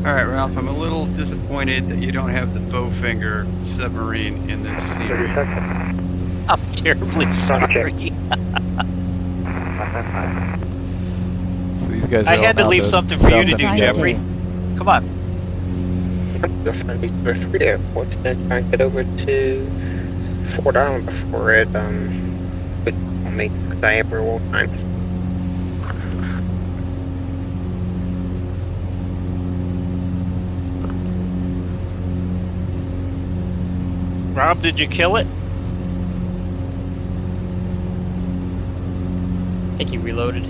Alright, Ralph, I'm a little disappointed that you don't have the Bowfinger submarine in this series. I'm terribly sorry. So these guys are I all had to now leave the something for you to do, south end. Jeffrey. Come on. There's going to be 2 or 3 airports, and then try and get over to Fort Island before it, would make diameter all time. Rob, did you kill it? I think he reloaded.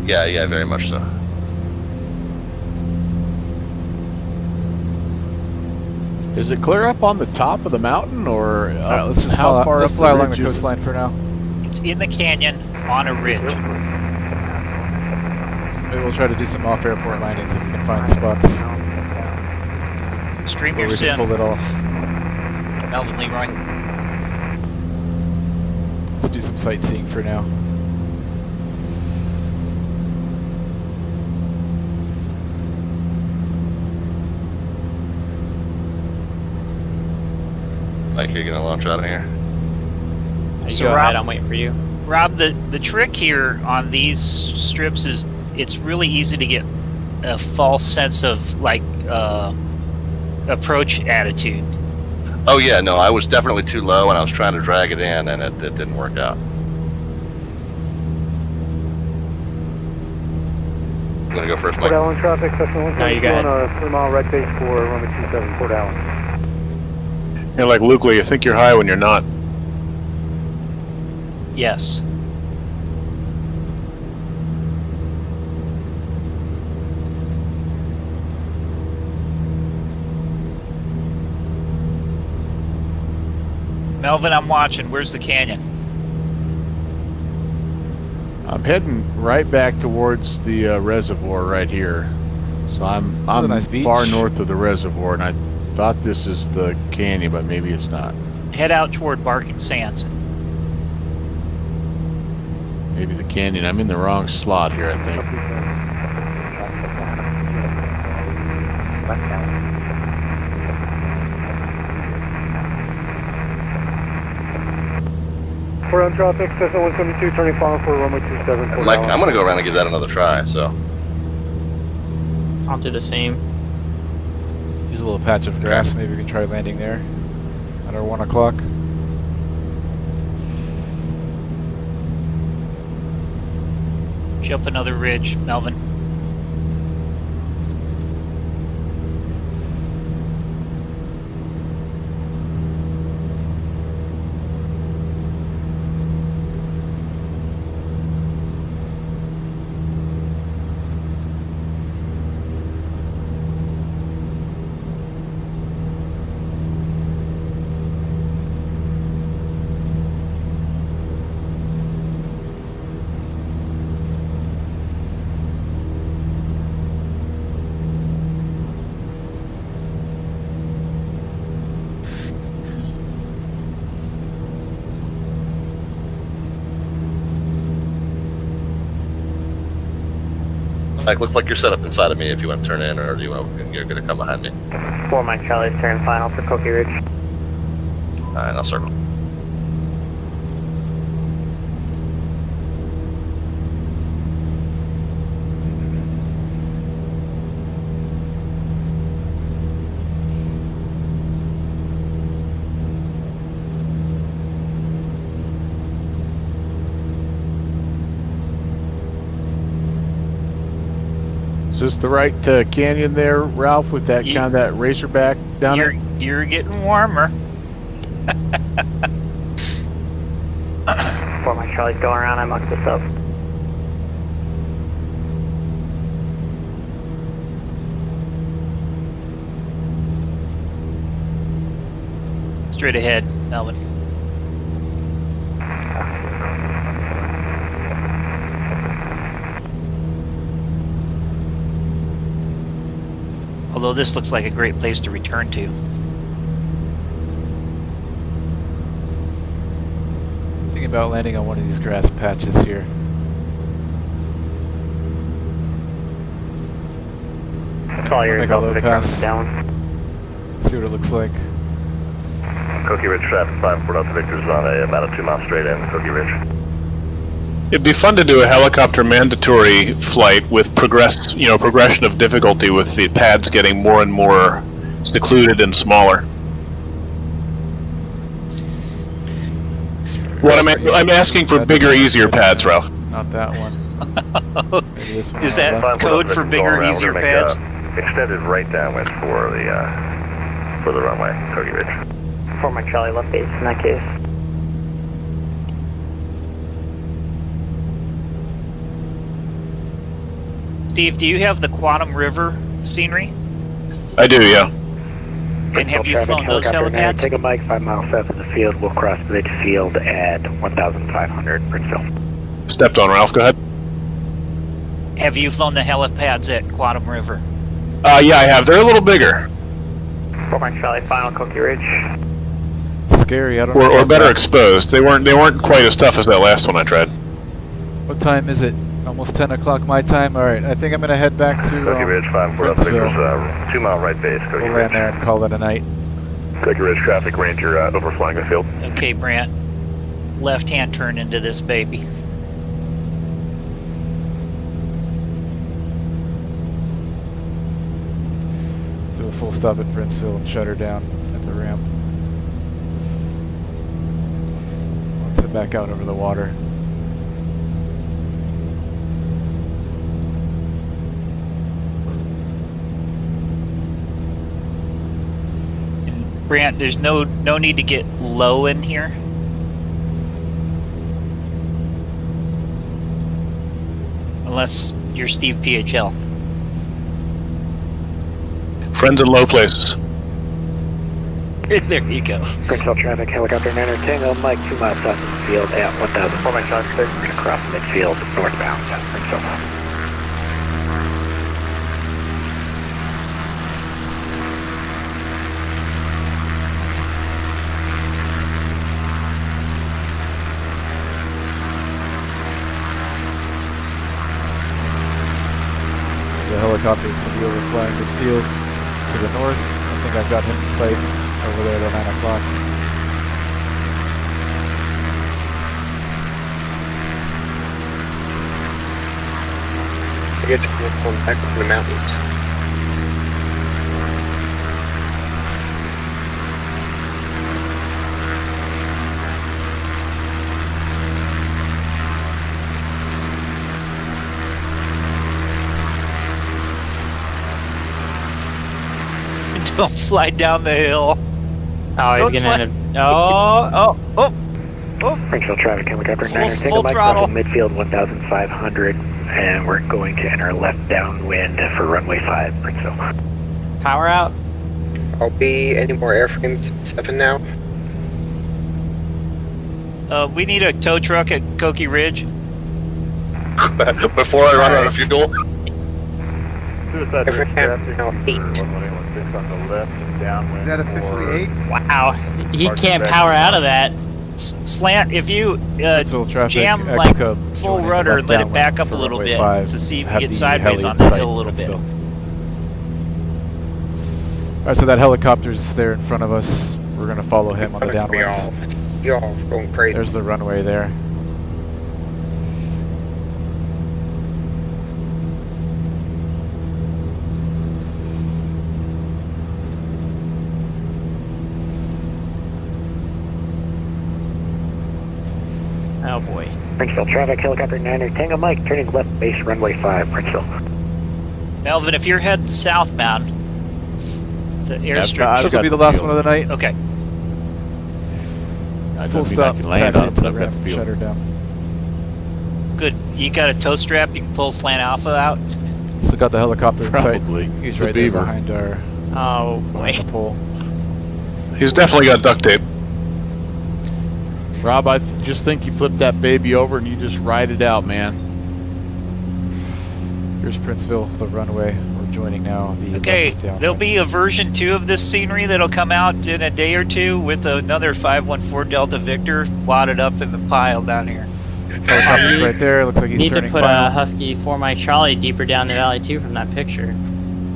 Yeah, very much so. Is it clear up on the top of the mountain, or Alright, let's just how far let's up fly the along the ridge is it? coastline for now. It's in the canyon on a ridge. Maybe we'll try to do some off-airport landings if we can find spots. Stream where your we can sim. pull it off. Melvin Leroy. Let's do some sightseeing for now. Like you're gonna launch out of here. So go ahead, I'm waiting for you. Rob, the trick here on these strips is it's really easy to get a false sense of like approach attitude. Oh yeah, no, I was definitely too low, and I was trying to drag it in, and it didn't work out. I'm gonna go first, Mike. Port Allen traffic, Cessna 172 No, you got on a 3 mile right base for runway 27, Port Allen. You're like Luke, you think you're high when you're not. Yes. Melvin, I'm watching. Where's the canyon? I'm heading right back towards the reservoir right here. So I'm nice beach. far north of the reservoir, and I thought this is the canyon, but maybe it's not. Head out toward Barking Sands. Maybe the canyon. I'm in the wrong slot here, I think. Port Allen traffic, Cessna 172 turning final for runway 27, Port Mike, Allen. I'm gonna go around and give that another try. So. I'll do the same. Use a little patch of grass. Maybe we can try landing there at our 1 o'clock. Jump another ridge, Melvin. Mike, looks like you're set up inside of me if you want to turn in, or do you're going to come behind me? 4 Mike Charlie's turn final for Cookie Ridge. Alright, I'll circle. Is this the right canyon there, Ralph, with that kind of that racerback down there? You're getting warmer. 4 Mike Charlie's going around, I mucked this up. Straight ahead, Melvin. Although this looks like a great place to return to. Thinking about landing on one of these grass patches here. Call your Make a low Victor pass. down. See what it looks like. Cookie Ridge traffic 5 Port Alpha Victor's on about a 2 mile straight in Cookie Ridge. It'd be fun to do a helicopter mandatory flight with progression of difficulty, with the pads getting more and more secluded and smaller. What I'm asking for bigger, easier pads, Ralph. Not that one. This one Is on that the left. code for bigger, easier pads? Extended right downwind for the runway, Cookie Ridge. 4 Mike Charlie left base in that case. Steve, do you have the Quantum River scenery? I do, yeah. And have you flown those helipads? Take a Mike 5 miles south of the field. We'll cross Bridge Field at 1,500 Princeville. Stepped on, Ralph. Go ahead. Have you flown the helipads at Quantum River? Yeah, I have. They're a little bigger. 4 Mike Charlie, final Cookie Ridge. Scary. I don't know. Or better exposed. They weren't quite as tough as that last one I tried. What time is it? Almost 10 o'clock my time. All right, I think I'm gonna head back to Cookie Ridge 5 Port Alpha Victor's 2 mile right base. Cookie We'll Ridge. land there and call it a night. Cookie Ridge traffic Ranger overflying the field. Okay, Brant. left-hand turn into this baby. Do a full stop at Princeville and shut her down at the ramp. Let's head back out over the water. Brant, there's no need to get low in here. Unless you're Steve PHL. Friends in low places. There you go. Princeville traffic, helicopter 9 Tango, Mike, 2 miles south of the field at 1,000. We're going to cross midfield northbound at Princeville. The helicopter is going to be overflying the field to the north. I think I've got him in sight over there at 9 o'clock. I get to come back up in the mountains. Don't slide down the hill. Oh, he's gonna end up. Oh. Princeville traffic, helicopter 9 Full Tango, Mike, throttle. crossing midfield 1,500, and we're going to enter left downwind for runway 5, Princeville. Power out. I'll be any more airframes 7 now. We need a tow truck at Koki Ridge. Before I run out of fuel. Suicide risk traffic on the left and downwind. Is that officially 8? Wow. He can't power out of that. Slant, if you traffic, jam like XCub full joining rudder left and let it downwind back up a for little runway bit 5, to see if you have get the sideways heli on in the sight, hill a little bit. Alright, so that helicopter's there in front of us. We're going to follow him on the downwind. Y'all going crazy. There's the runway there. Oh boy. Princeville traffic, helicopter 9 Tango, Mike, turning left base runway 5, Princeville. Melvin, if you're heading southbound, the airstrip This will be the last one of the night. Okay. Full stop. Taxi to the ramp. Shut her down. Good. You got a tow strap. You can pull Slant Alpha out. Still got the helicopter in Probably. sight. He's It's a right there beaver. behind our Oh boy. pole. He's definitely got duct tape. Rob, I just think you flip that baby over and you just ride it out, man. Here's Princeville, the runway. We're joining now the Okay, left downwind. there'll be a version 2 of this scenery that'll come out in a day or two with another 514 Delta Victor wadded up in the pile down here. Helicopter's right there. Looks like he's Need to turning put final. a Husky 4 Mike Charlie deeper down the valley too from that picture.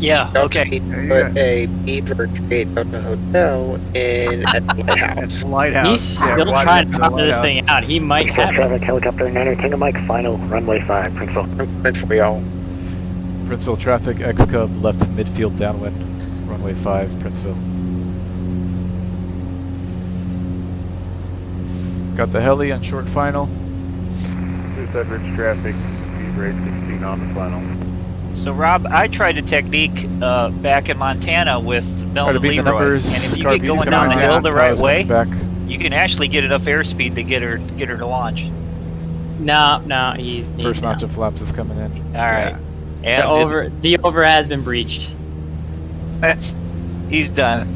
Yeah, okay. Put a beaver crate on the hotel in at the lighthouse. Lighthouse. He's still trying to pop this thing out. He might Princeville have it. traffic, helicopter 9 Tango, Mike, final runway 5, Princeville. I'm coming for y'all. Princeville traffic, XCub left midfield downwind, runway 5, Princeville. Got the heli on short final. Suicide ridge traffic, speed rate 16 on the final. So, Rob, I tried a technique back in Montana with Try to Melvin beat the Leroy, numbers. and if you Carby's get going coming down the around. hill the right Car's way, coming back. you can actually get enough airspeed to get her to launch. No, he's First no. notch of flaps is coming in. All right. And The over has been breached. he's done.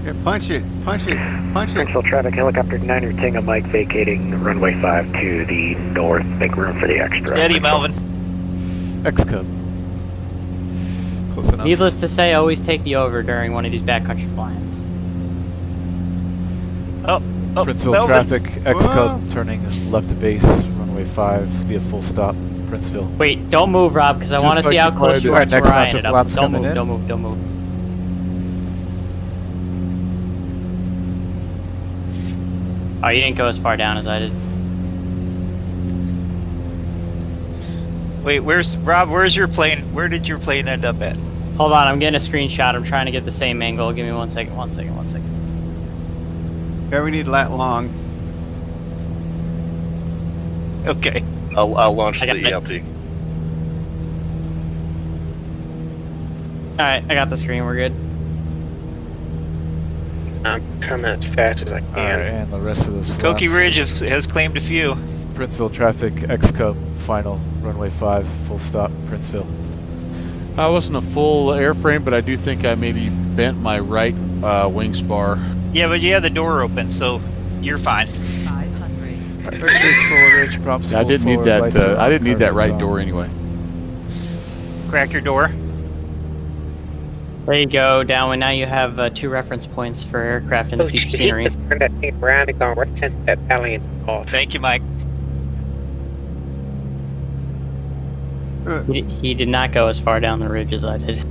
Yeah, punch it. Princeville traffic, helicopter 9 Tango, Mike, vacating runway 5 to the north. Make room for the extra. Steady, Melvin. XCub. Close enough. Needless to say, always take the over during one of these backcountry fly-ins. Princeville Melvin. traffic, XCub turning left to base, runway 5, this will be a full stop, Princeville. Wait, don't move, Rob, because I Just want to like see how you close tried you to- are Alright, to next where I notch of ended up. flaps Don't coming move, in. don't move, don't move. Oh, you didn't go as far down as I did. Wait, Rob? Where's your plane? Where did your plane end up at? Hold on, I'm getting a screenshot. I'm trying to get the same angle. Give me 1 second. Okay, we need lat long. Okay. I'll launch the got it. ELT. Alright, I got the screen. We're good. I'm coming as fast as I can. Alright, and the rest of this Koki Ridge has claimed a few. Princeville traffic, XCub, final, runway 5, full stop, Princeville. I wasn't a full airframe, but I do think I maybe bent my right wing spar. Yeah, but you had the door open, so you're fine. 500. Ridge, props I full didn't need forward, that. lights are I on, didn't need that carbon's right on. door anyway. Crack your door. There you go, Downwind. Now you have 2 reference points for aircraft in the future scenery. Turn that thing around and go right into that valley and off. Thank you, Mike. He did not go as far down the ridge as I did.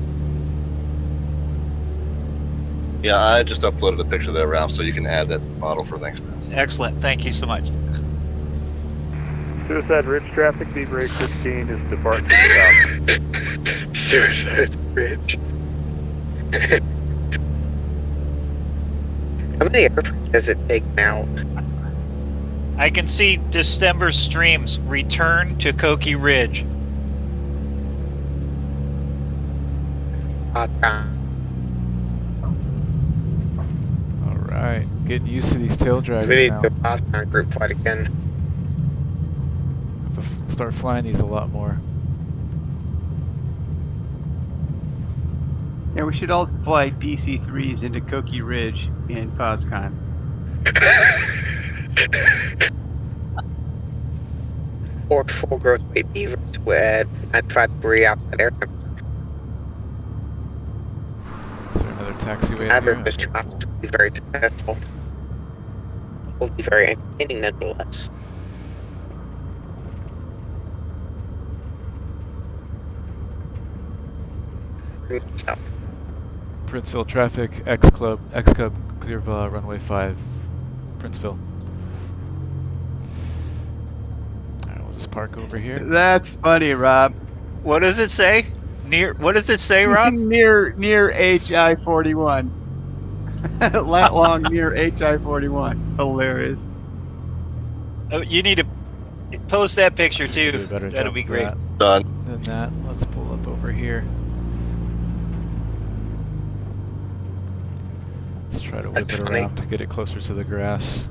Yeah, I just uploaded a picture there, Ralph, so you can add that model for next time. Excellent. Thank you so much. Suicide Ridge traffic, V break 16 is departing south. Suicide Ridge. How many airplanes does it take now? I can see December streams. Return to Koki Ridge. Alright, getting used to these tail draggers We need now. to do a Boston group flight again. Have to start flying these a lot more. Yeah, we should all fly DC-3s into Koki Ridge in PosCon. Or full growth weight beavers with 95-degree outside air temperature. Is there another taxiway up Either here? of those two options will be very successful. Will be very entertaining nonetheless. So, Princeville traffic, XCub, clear runway 5, Princeville. Alright, we'll just park over here. That's funny, Rob. What does it say? What does it say, Rob? near HI-41. Lat long near HI-41. Hilarious. Oh, you need to post that picture Do a too. better That'll job be of great. that. Done. Than that, let's pull up over here. Let's try to whip That's it funny. around to get it closer to the grass.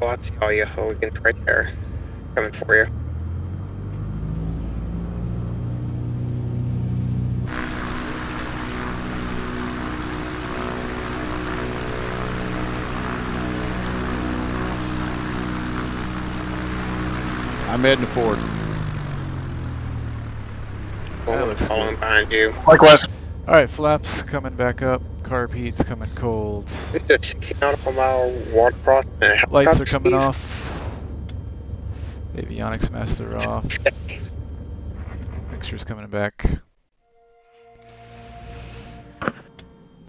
well, that's all you hooligans right there. Coming for you. I'm heading forward. Following behind you. Likewise. Alright, flaps coming back up. Carb heat's coming cold. We did a 60 nautical mile water crossing and a Lights are helicopter coming speed. off. Avionics master off. Mixture's coming back.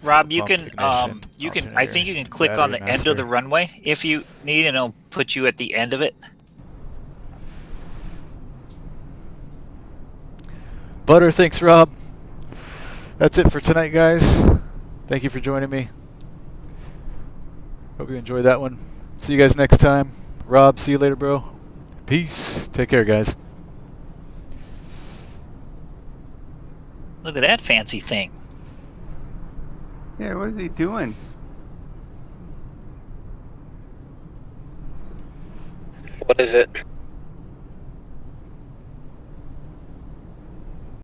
Rob, you Pump can ignition, you can I think you can click on the battery end of the master. runway if you need, and it'll put you at the end of it. Butter, thanks Rob. That's it for tonight, guys. Thank you for joining me. Hope you enjoyed that one. See you guys next time. Rob, see you later, bro. Peace. Take care, guys. Look at that fancy thing. Yeah, what is he doing?